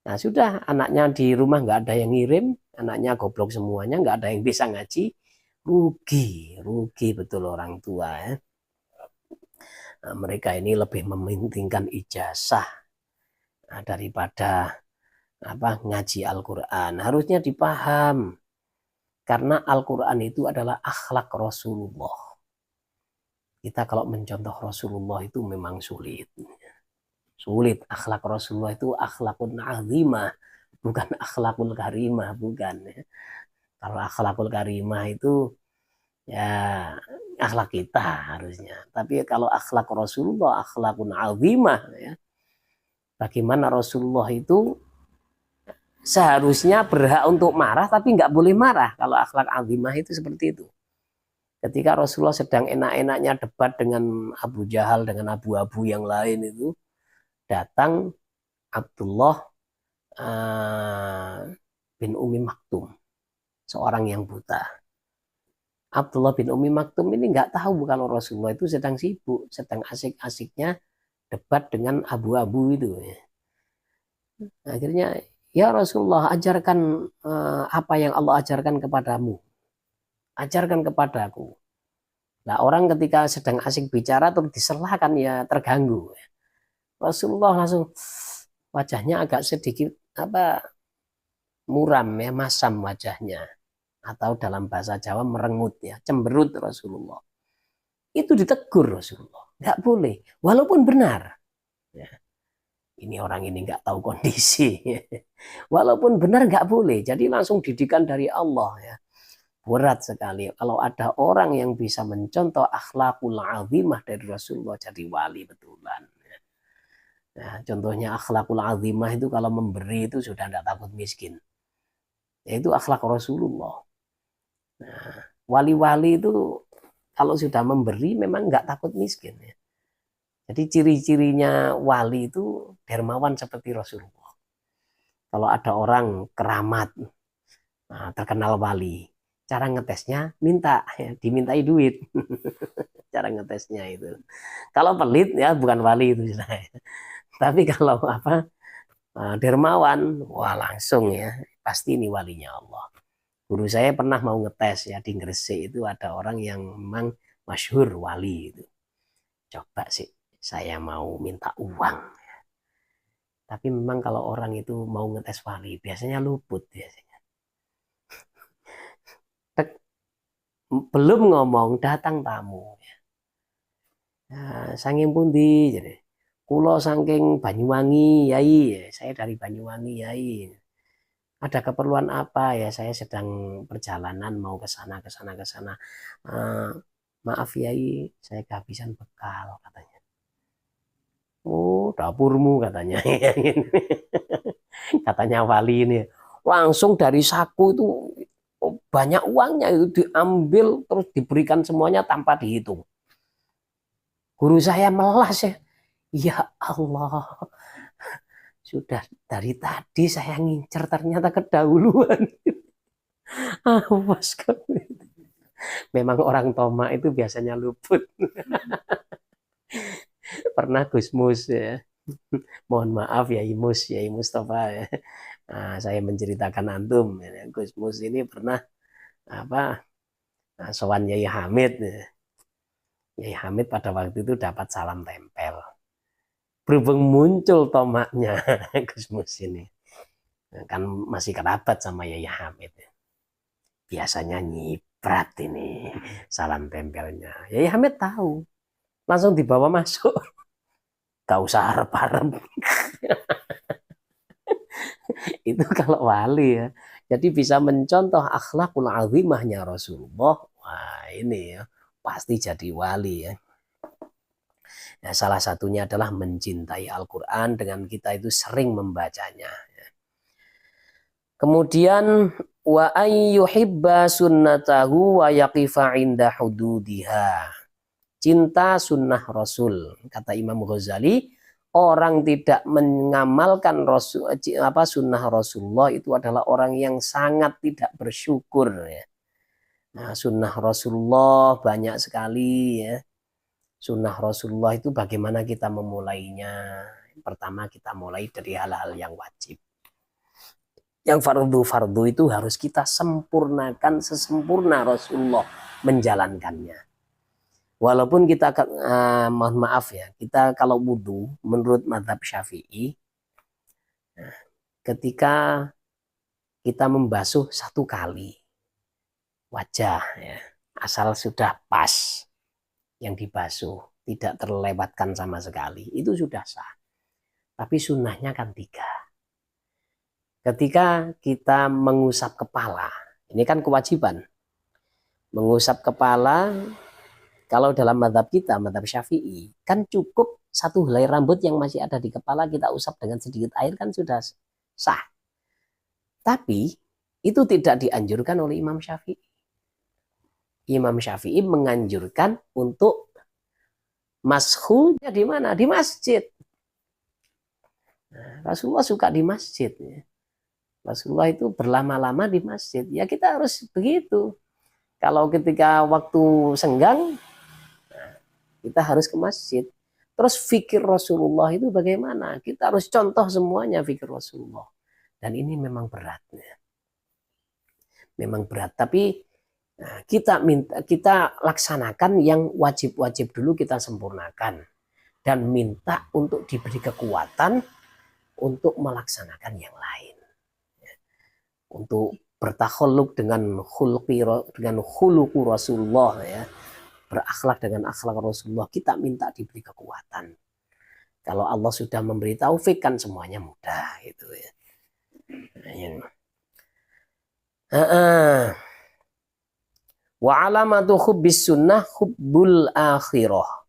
nah sudah anaknya di rumah nggak ada yang ngirim, anaknya goblok semuanya, nggak ada yang bisa ngaji, rugi, rugi betul orang tua ya. Nah, mereka ini lebih mementingkan ijazah daripada ngaji Al-Quran. Harusnya dipaham karena Al-Quran itu adalah akhlak Rasulullah. Kita kalau mencontoh Rasulullah itu memang sulit. Sulit. Akhlak Rasulullah itu akhlakun azimah, bukan akhlakul karimah, bukan. Kalau akhlakul karimah itu ya akhlak kita harusnya. Tapi kalau akhlak Rasulullah akhlakun azimah ya. Bagaimana Rasulullah itu seharusnya berhak untuk marah tapi nggak boleh marah. Kalau akhlak azimah itu seperti itu. Ketika Rasulullah sedang enak-enaknya debat dengan Abu Jahal, dengan abu-abu yang lain itu, datang Abdullah bin Umi Maktum, seorang yang buta. Abdullah bin Umi Maktum ini nggak tahu kalau Rasulullah itu sedang sibuk, sedang asik-asiknya debat dengan abu-abu itu. Akhirnya, ya Rasulullah, ajarkan apa yang Allah ajarkan kepadamu. Ajarkan kepadaku. Nah, orang ketika sedang asik bicara terus diserahkan ya terganggu. Rasulullah langsung wajahnya agak sedikit muram ya, masam wajahnya. Atau dalam bahasa Jawa merengut ya, cemberut Rasulullah. Itu ditegur Rasulullah. Nggak boleh, walaupun benar. Ya. Ini orang ini nggak tahu kondisi. Walaupun benar nggak boleh. Jadi langsung didikan dari Allah ya. Berat sekali. Kalau ada orang yang bisa mencontoh akhlakul azimah dari Rasulullah jadi wali betulan. Nah, contohnya akhlakul azimah itu kalau memberi itu sudah tidak takut miskin. Yaitu akhlak Rasulullah. Nah, wali-wali itu kalau sudah memberi memang nggak takut miskin. Ya. Jadi ciri-cirinya wali itu dermawan seperti Rasulullah. Kalau ada orang keramat, nah, terkenal wali, cara ngetesnya minta, ya, dimintai duit. Cara ngetesnya itu. Kalau pelit ya bukan wali itu. Tapi kalau dermawan, wah langsung ya, pasti ini walinya Allah. Guru saya pernah mau ngetes ya di Gresik itu ada orang yang memang masyhur wali itu. Coba sih saya mau minta uang. Tapi memang kalau orang itu mau ngetes wali biasanya luput biasanya. Belum ngomong datang tamu. Nah, sanging pundi jadi. Kulo saking Banyuwangi, Yai. Saya dari Banyuwangi, Yai. Ada keperluan apa ya? Saya sedang perjalanan mau ke sana, ke sana, ke sana. Maaf, Yai, saya kehabisan bekal, katanya. Oh, dapurmu, katanya. Katanya wali ini. Langsung dari saku itu banyak uangnya itu diambil terus diberikan semuanya tanpa dihitung. Guru saya melas ya. Ya Allah, sudah dari tadi saya ngincer ternyata kedahuluan. Awas kamu. Memang orang Toma itu biasanya luput. Pernah Gusmus ya. Mohon maaf ya Imus, ya Mustafa ya. Nah, saya menceritakan antum ya. Gusmus ini pernah apa sowan Yai Hamid ya. Yai Hamid pada waktu itu dapat salam tempel. Berhubung muncul tomaknya Gusmus ini. Kan masih kerabat sama Yai Hamid. Biasanya nyiprat ini salam tempelnya. Yai Hamid tahu. Langsung dibawa masuk. Gak usah harap-harap. Itu kalau wali ya. Jadi bisa mencontoh akhlakul azimahnya Rasulullah. Wah ini ya. Pasti jadi wali ya. Nah, salah satunya adalah mencintai Al-Quran dengan kita itu sering membacanya. Kemudian wa ayyuhibba sunnatahu wa yaqifa inda hududiha. Cinta sunnah Rasul. Kata Imam Ghazali, orang tidak mengamalkan Rasul, sunnah Rasulullah itu adalah orang yang sangat tidak bersyukur. Ya. Nah, sunnah Rasulullah banyak sekali ya. Sunnah Rasulullah itu bagaimana kita memulainya. Pertama kita mulai dari hal-hal yang wajib. Yang fardu-fardu itu harus kita sempurnakan sesempurna Rasulullah menjalankannya. Walaupun kita, mohon maaf ya, kita kalau wudhu menurut mazhab Syafi'i, ketika kita membasuh satu kali wajah, ya, asal sudah pas yang dibasuh, tidak terlewatkan sama sekali, itu sudah sah. Tapi sunnahnya kan 3. Ketika kita mengusap kepala, ini kan kewajiban. Mengusap kepala, kalau dalam mazhab kita, mazhab Syafi'i, kan cukup satu helai rambut yang masih ada di kepala kita usap dengan sedikit air kan sudah sah. Tapi itu tidak dianjurkan oleh Imam Syafi'i. Imam Syafi'i menganjurkan untuk mashunya di mana? Di masjid. Nah, Rasulullah suka di masjid. Rasulullah itu berlama-lama di masjid. Ya kita harus begitu. Kalau ketika waktu senggang, kita harus ke masjid. Terus fikir Rasulullah itu bagaimana? Kita harus contoh semuanya fikir Rasulullah. Dan ini memang berat. Memang berat. Tapi kita laksanakan yang wajib-wajib dulu kita sempurnakan. Dan minta untuk diberi kekuatan untuk melaksanakan yang lain. Untuk bertakhalluk dengan khuluqu Rasulullah ya, berakhlak dengan akhlak Rasulullah, kita minta diberi kekuatan. Kalau Allah sudah memberi taufik kan semuanya mudah gitu ya. Wa alamatu hubbis sunnah hubbul akhirah.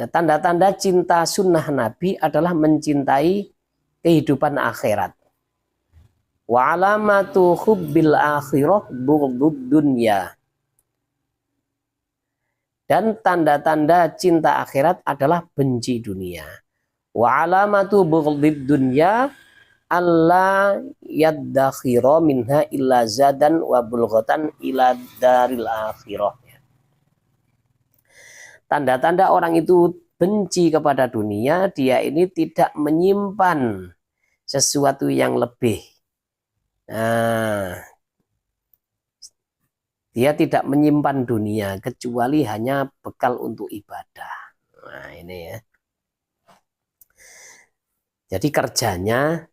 Tanda-tanda cinta sunnah Nabi adalah mencintai kehidupan akhirat. Wa alamatu hubbil akhirah bughdud dunya. Dan tanda-tanda cinta akhirat adalah benci dunia. Wa alamatu bughdid dunya alla yaddakhira minha illa zadan wa bulghatan ila daril akhirah. Tanda-tanda orang itu benci kepada dunia, dia ini tidak menyimpan sesuatu yang lebih. Nah, dia tidak menyimpan dunia kecuali hanya bekal untuk ibadah. Nah, ini ya. Jadi kerjanya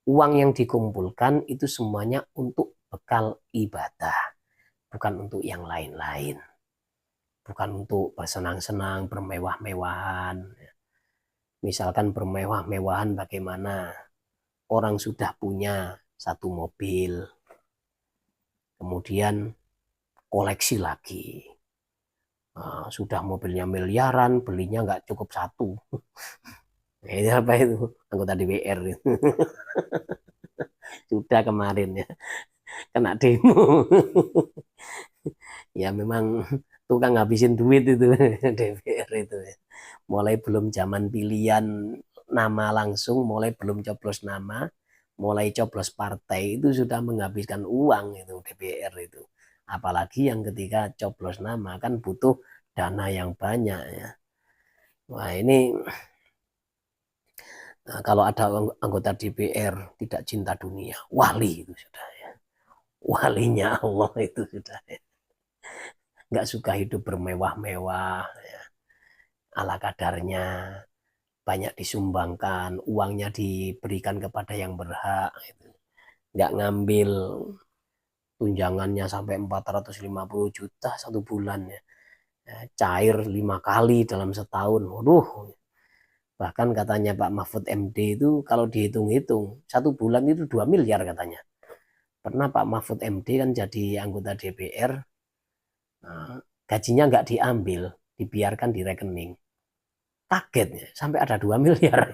uang yang dikumpulkan itu semuanya untuk bekal ibadah, bukan untuk yang lain-lain. Bukan untuk bersenang-senang, bermewah-mewahan. Misalkan bermewah-mewahan bagaimana. Orang sudah punya satu mobil, kemudian koleksi lagi. Nah, sudah mobilnya miliaran, belinya nggak cukup satu. Ini apa itu? Anggota DPR. Sudah kemarin ya, kena demo. Ya memang tukang ngabisin duit itu DPR itu ya. Mulai belum zaman pilihan nama langsung, mulai belum coblos nama, mulai coblos partai itu sudah menghabiskan uang itu DPR itu. Apalagi yang ketika coblos nama kan butuh dana yang banyak ya. Wah ini kalau ada anggota DPR tidak cinta dunia, wali itu sudah ya. Walinya Allah itu sudah ya. Nggak suka hidup bermewah-mewah, ya. Ala kadarnya, banyak disumbangkan, uangnya diberikan kepada yang berhak, gitu. Nggak ngambil tunjangannya sampai 450 juta satu bulan ya. Cair 5 kali dalam setahun. Waduh, bahkan katanya Pak Mahfud MD itu kalau dihitung-hitung satu bulan itu 2 miliar katanya. Pernah Pak Mahfud MD kan jadi anggota DPR, gajinya nggak diambil, dibiarkan di rekening. Kagetnya sampai ada 2 miliar.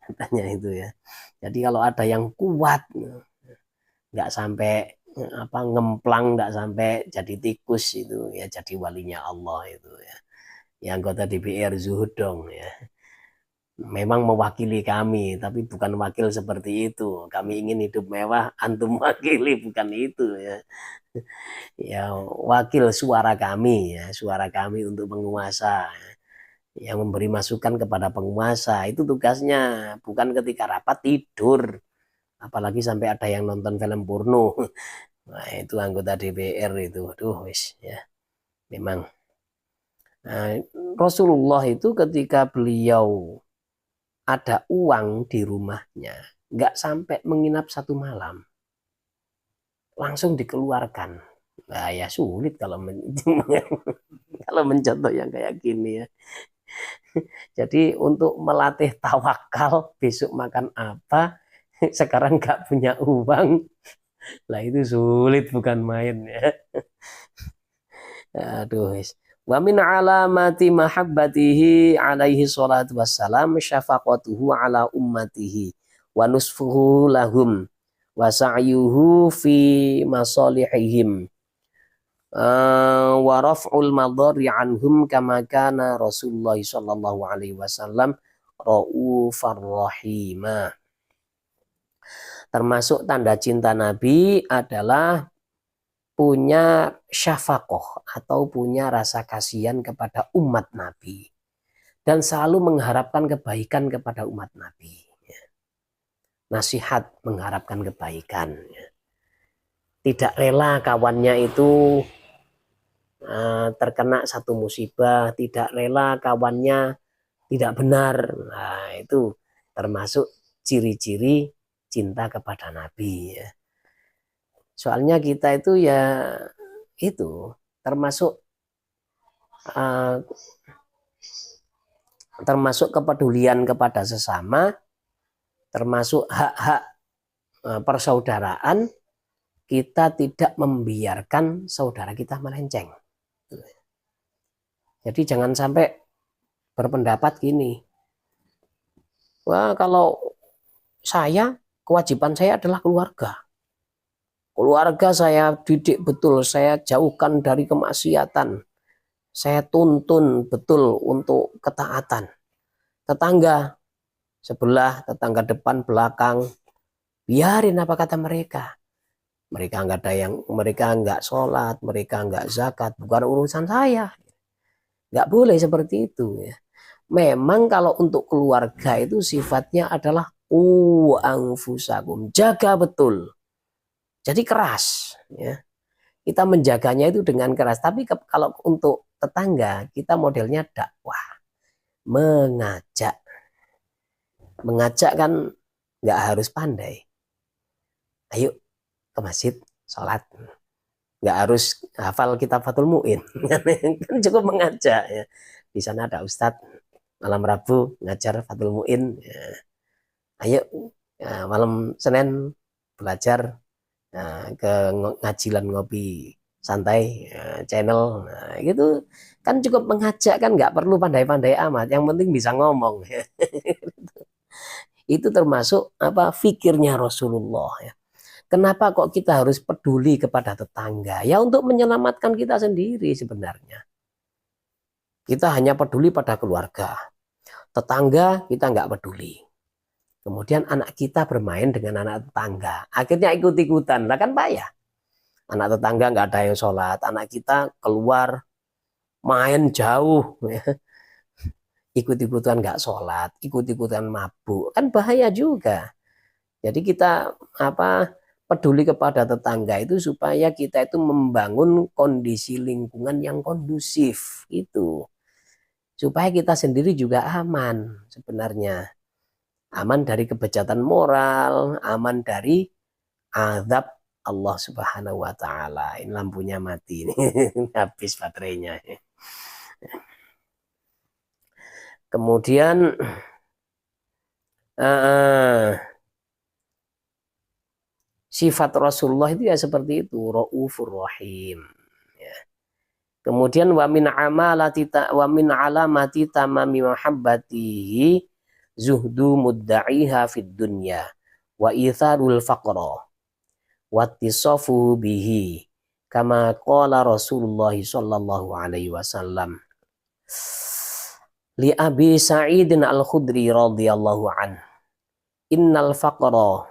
Katanya itu ya. Jadi kalau ada yang kuat, nggak sampai apa ngemplang, nggak sampai jadi tikus itu ya jadi walinya Allah itu ya. Ya anggota DPR Zuhud dong ya. Memang mewakili kami, tapi bukan wakil seperti itu. Kami ingin hidup mewah, antum wakili bukan itu ya. Ya wakil suara kami ya, suara kami untuk penguasa. Yang memberi masukan kepada penguasa itu tugasnya, bukan ketika rapat tidur. Apalagi sampai ada yang nonton film porno. Nah, itu anggota DPR itu. Aduh, wis ya. Memang nah, Rasulullah itu ketika beliau ada uang di rumahnya, nggak sampai menginap satu malam, langsung dikeluarkan. Nah, ya sulit kalau kalau mencontoh yang kayak gini ya. Jadi untuk melatih tawakal, besok makan apa, sekarang nggak punya uang, lah itu sulit bukan main ya. Aduh, wa min alamati mahabbatihi alaihi salatu wassalam syafaqatuhu ala ummatihi wa nusfuhu lahum wa sa'yuhu fi masalihihim wa raf'ul madari anhum kama kana Rasulullah sallallahu alaihi wasallam raufar rahimah. Termasuk tanda cinta Nabi adalah punya syafaqoh atau punya rasa kasihan kepada umat Nabi dan selalu mengharapkan kebaikan kepada umat Nabi. Nasihat mengharapkan kebaikan. Tidak rela kawannya itu terkena satu musibah, tidak rela kawannya tidak benar. Nah, itu termasuk ciri-ciri cinta kepada Nabi ya. Soalnya kita itu ya itu termasuk termasuk kepedulian kepada sesama, termasuk hak-hak persaudaraan, kita tidak membiarkan saudara kita melenceng. Jadi jangan sampai berpendapat gini, wah kalau saya, kewajiban saya adalah keluarga. Keluarga saya didik betul, saya jauhkan dari kemaksiatan. Saya tuntun betul untuk ketaatan. Tetangga sebelah, tetangga depan, belakang, biarin apa kata mereka. Mereka nggak ada yang, mereka nggak sholat, mereka nggak zakat, bukan urusan saya. Nggak boleh seperti itu ya. Memang kalau untuk keluarga itu sifatnya adalah anfusakum, jaga betul. Jadi keras ya. Kita menjaganya itu dengan keras. Tapi kalau untuk tetangga kita modelnya dakwah, mengajak. Mengajak kan nggak harus pandai. Ayo ke masjid sholat. Nggak harus hafal kitab Fathul Mu'in. Kan cukup mengajak ya. Di sana ada ustadz, malam Rabu ngajar Fathul Muin, ya. Ayo ya, malam Senin belajar ke ngajilan ngopi santai channel, nah, gitu kan cukup mengajak kan, nggak perlu pandai-pandai amat, yang penting bisa ngomong. Itu termasuk apa fikirnya Rasulullah ya. Kenapa kok kita harus peduli kepada tetangga? Ya untuk menyelamatkan kita sendiri sebenarnya. Kita hanya peduli pada keluarga. Tetangga kita nggak peduli. Kemudian anak kita bermain dengan anak tetangga. Akhirnya ikut-ikutan. Lah kan payah. Anak tetangga nggak ada yang sholat. Anak kita keluar main jauh. Ikut-ikutan nggak sholat. Ikut-ikutan mabuk. Kan bahaya juga. Jadi kita apa peduli kepada tetangga itu supaya kita itu membangun kondisi lingkungan yang kondusif itu. Supaya kita sendiri juga aman sebenarnya. Aman dari kebejatan moral, aman dari azab Allah Subhanahu wa taala. Ini lampunya mati ini. Habis baterainya. Kemudian sifat Rasulullah itu ya seperti itu, Raufur Rahim. Ya. Kemudian wa min alamati tamami mahabbatihi zuhdu mudda'iha fid dunya wa itharul faqra wa tisafu bihi kama qala Rasulullah sallallahu alaihi wasallam li Abi Sa'idin Al-Khudri radhiyallahu an innal faqra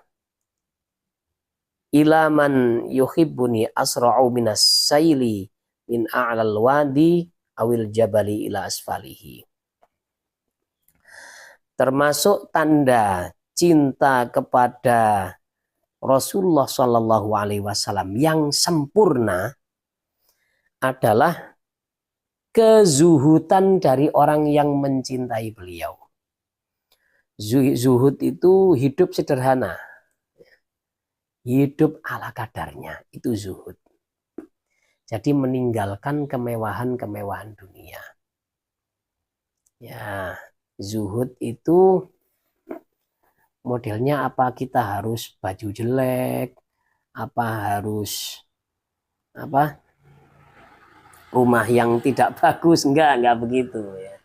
ila man yuhibbuni asra'u minas sayli min a'lal wadi awil jabali ila asfalihi. Termasuk tanda cinta kepada Rasulullah Shallallahu Alaihi Wasallam yang sempurna adalah kezuhudan dari orang yang mencintai beliau. Zuhud itu hidup sederhana, hidup ala kadarnya, itu zuhud. Jadi meninggalkan kemewahan-kemewahan dunia. Ya, zuhud itu modelnya apa, kita harus baju jelek, apa harus apa rumah yang tidak bagus, enggak begitu ya.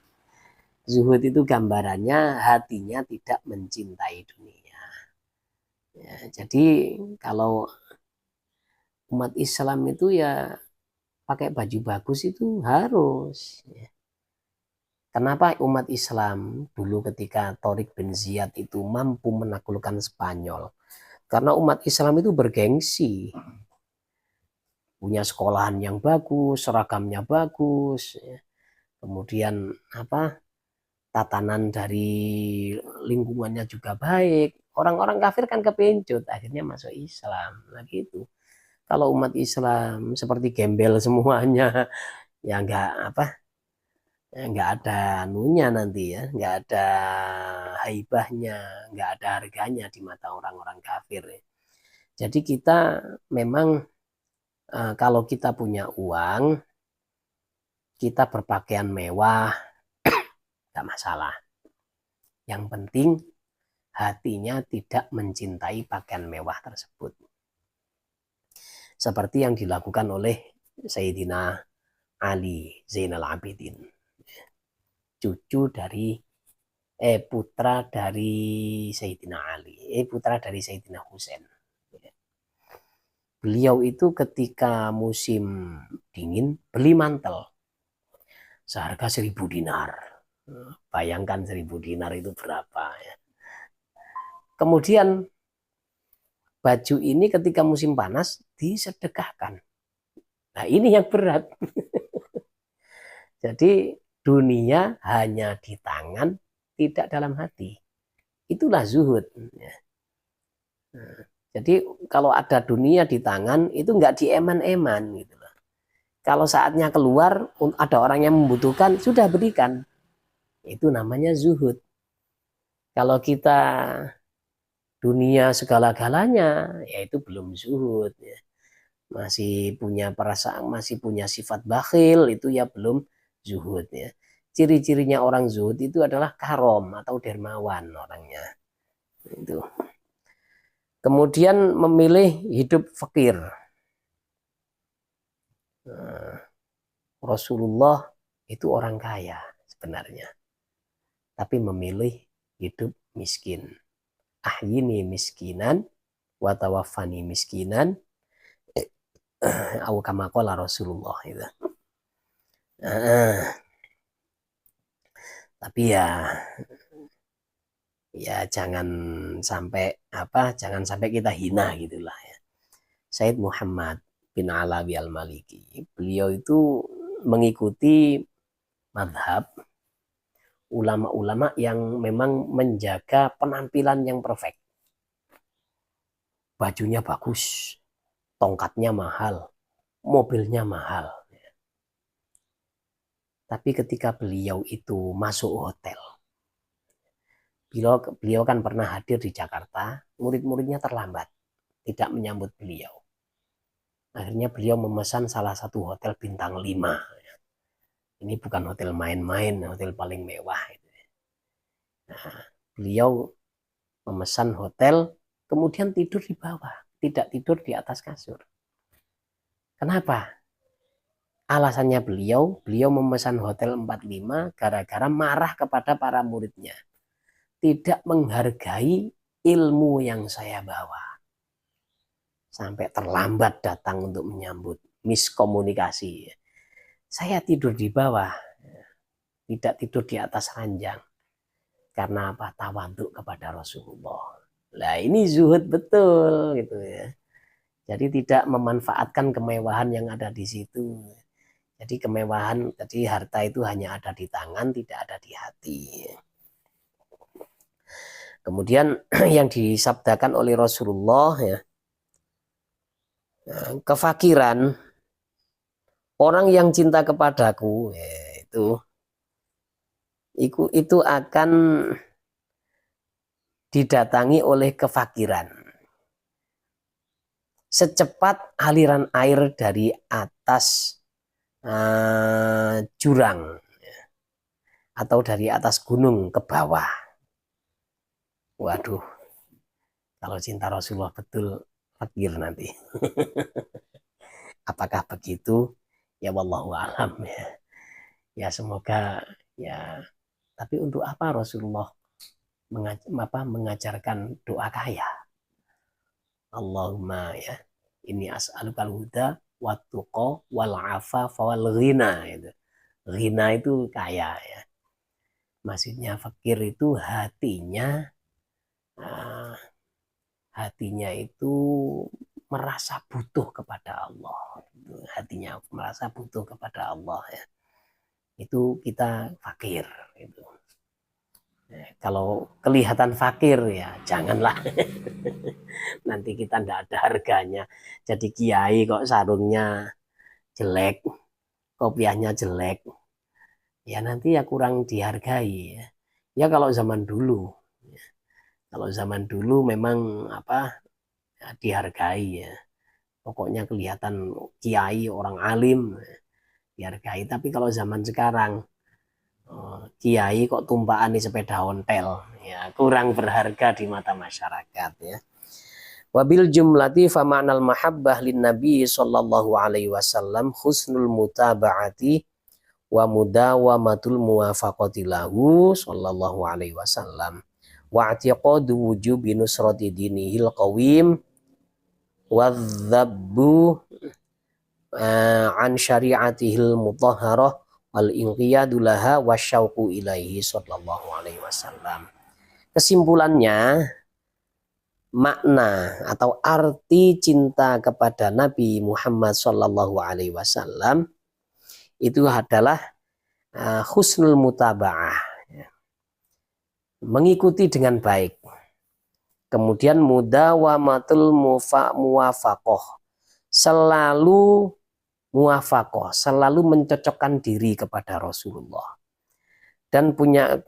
Zuhud itu gambarannya hatinya tidak mencintai dunia. Ya, jadi kalau umat Islam itu ya pakai baju bagus itu harus. Ya. Kenapa umat Islam dulu ketika Tariq bin Ziyad itu mampu menaklukkan Spanyol? Karena umat Islam itu bergengsi. Punya sekolahan yang bagus, seragamnya bagus. Ya. Kemudian apa? Tatanan dari lingkungannya juga baik. Orang-orang kafir kan kepencut, akhirnya masuk Islam. Nah gitu. Kalau umat Islam seperti gembel semuanya, ya nggak ada anunya nanti ya, nggak ada haibahnya, nggak ada harganya di mata orang-orang kafir. Ya. Jadi kita memang kalau kita punya uang, kita berpakaian mewah, nggak masalah. Yang penting hatinya tidak mencintai pakaian mewah tersebut. Seperti yang dilakukan oleh Sayyidina Ali Zainal Abidin. Cucu dari putra dari Sayyidina Ali, putra dari Sayyidina Husain. Beliau itu ketika musim dingin beli mantel seharga 1.000 dinar. Bayangkan 1.000 dinar itu berapa ya. Kemudian baju ini ketika musim panas disedekahkan. Nah ini yang berat. Jadi dunia hanya di tangan, tidak dalam hati. Itulah zuhud. Nah, jadi kalau ada dunia di tangan itu nggak dieman-eman gitu loh. Kalau saatnya keluar ada orang yang membutuhkan, sudah berikan. Itu namanya zuhud. Kalau kita dunia segala-galanya, ya itu belum zuhud. Ya. Masih punya perasaan, masih punya sifat bakhil, itu ya belum zuhud. Ya. ciri-cirinya orang zuhud itu adalah karom atau dermawan orangnya. Itu. Kemudian memilih hidup fakir. Nah, Rasulullah itu orang kaya sebenarnya, tapi memilih hidup miskin. Ahyini miskinan, watawafani miskinan, au kama qala Rasulullah itu. Tapi ya jangan sampai kita hina gitulah ya. Said Muhammad bin Alawi Al-Maliki, beliau itu mengikuti madhab ulama-ulama yang memang menjaga penampilan yang perfect. Bajunya bagus, tongkatnya mahal, mobilnya mahal. Tapi ketika beliau itu masuk hotel, beliau kan pernah hadir di Jakarta, murid-muridnya terlambat, tidak menyambut beliau. Akhirnya beliau memesan salah satu hotel bintang 5. Ini bukan hotel main-main, hotel paling mewah. Nah, beliau memesan hotel, kemudian tidur di bawah, tidak tidur di atas kasur. Kenapa? Alasannya beliau memesan hotel 45 gara-gara marah kepada para muridnya. Tidak menghargai ilmu yang saya bawa. Sampai terlambat datang untuk menyambut. Miskomunikasi. Saya tidur di bawah, tidak tidur di atas ranjang. Karena apa? Tawaduk kepada Rasulullah. Nah ini zuhud betul gitu ya. Jadi tidak memanfaatkan kemewahan yang ada di situ. Jadi kemewahan, jadi harta itu hanya ada di tangan, tidak ada di hati. Kemudian yang disabdakan oleh Rasulullah ya, kefakiran orang yang cinta kepadaku itu akan didatangi oleh kefakiran. Secepat aliran air dari atas jurang atau dari atas gunung ke bawah. Waduh, kalau cinta Rasulullah betul fakir nanti. Apakah begitu? Ya wallahu alam ya. Ya semoga ya. Tapi untuk apa Rasulullah mengajarkan doa kaya? Allahumma ya, ini as'alukal huda wattuqa wal afafa wal ghina itu. Ghina itu kaya ya. Maksudnya fakir itu hatinya itu merasa butuh kepada Allah. Hatinya merasa butuh kepada Allah ya. Itu kita fakir itu. Kalau kelihatan fakir ya janganlah. Nanti kita tidak ada harganya. Jadi kiai kok sarungnya jelek, kopiahnya jelek. Ya nanti ya kurang dihargai ya. Ya kalau zaman dulu. Kalau zaman dulu memang dihargai ya. Pokoknya kelihatan kiai, orang alim dihargai. Tapi kalau zaman sekarang kiai kok tumpaan di sepeda ontel, ya kurang berharga di mata masyarakat ya. Wabil jumlati fa ma'nal mahabbah lin nabi sallallahu alaihi wasallam husnul mutaba'ati wa mudawamatul muwafaqati lahu sallallahu alaihi wasallam wa i'tiqadu wujubi nusrati dinihil qawim wa dzabbu an syari'atihil mutahharah wal inqiyadu laha wasyauqu ilaihi sallallahu alaihi wasallam. Kesimpulannya, makna atau arti cinta kepada Nabi Muhammad sallallahu alaihi wasallam itu adalah husnul mutaba'ah, mengikuti dengan baik. Kemudian mudawamatul muwafaqah, selalu muwafaqah, selalu mencocokkan diri kepada Rasulullah. Dan punya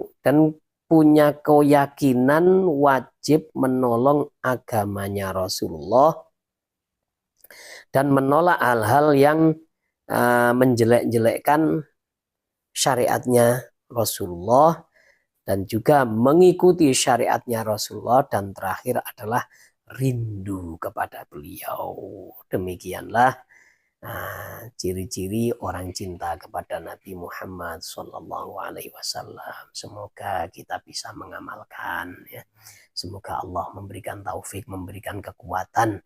keyakinan wajib menolong agamanya Rasulullah dan menolak hal-hal yang menjelek-jelekkan syariatnya Rasulullah dan juga mengikuti syariatnya Rasulullah, dan terakhir adalah rindu kepada beliau. Demikianlah ciri-ciri orang cinta kepada Nabi Muhammad Sallallahu Alaihi Wasallam. Semoga kita bisa mengamalkan, ya. Semoga Allah memberikan taufik, memberikan kekuatan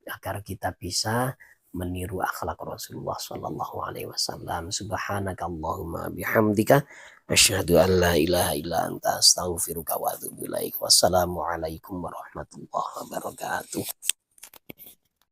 agar kita bisa meniru akhlak Rasulullah Sallallahu Alaihi Wasallam. Subhanakallahumma bihamdika asyhadu an la ilaha illa anta astaghfiruka wa atubu ilaik. Wassalamualaikum warahmatullahi wabarakatuh.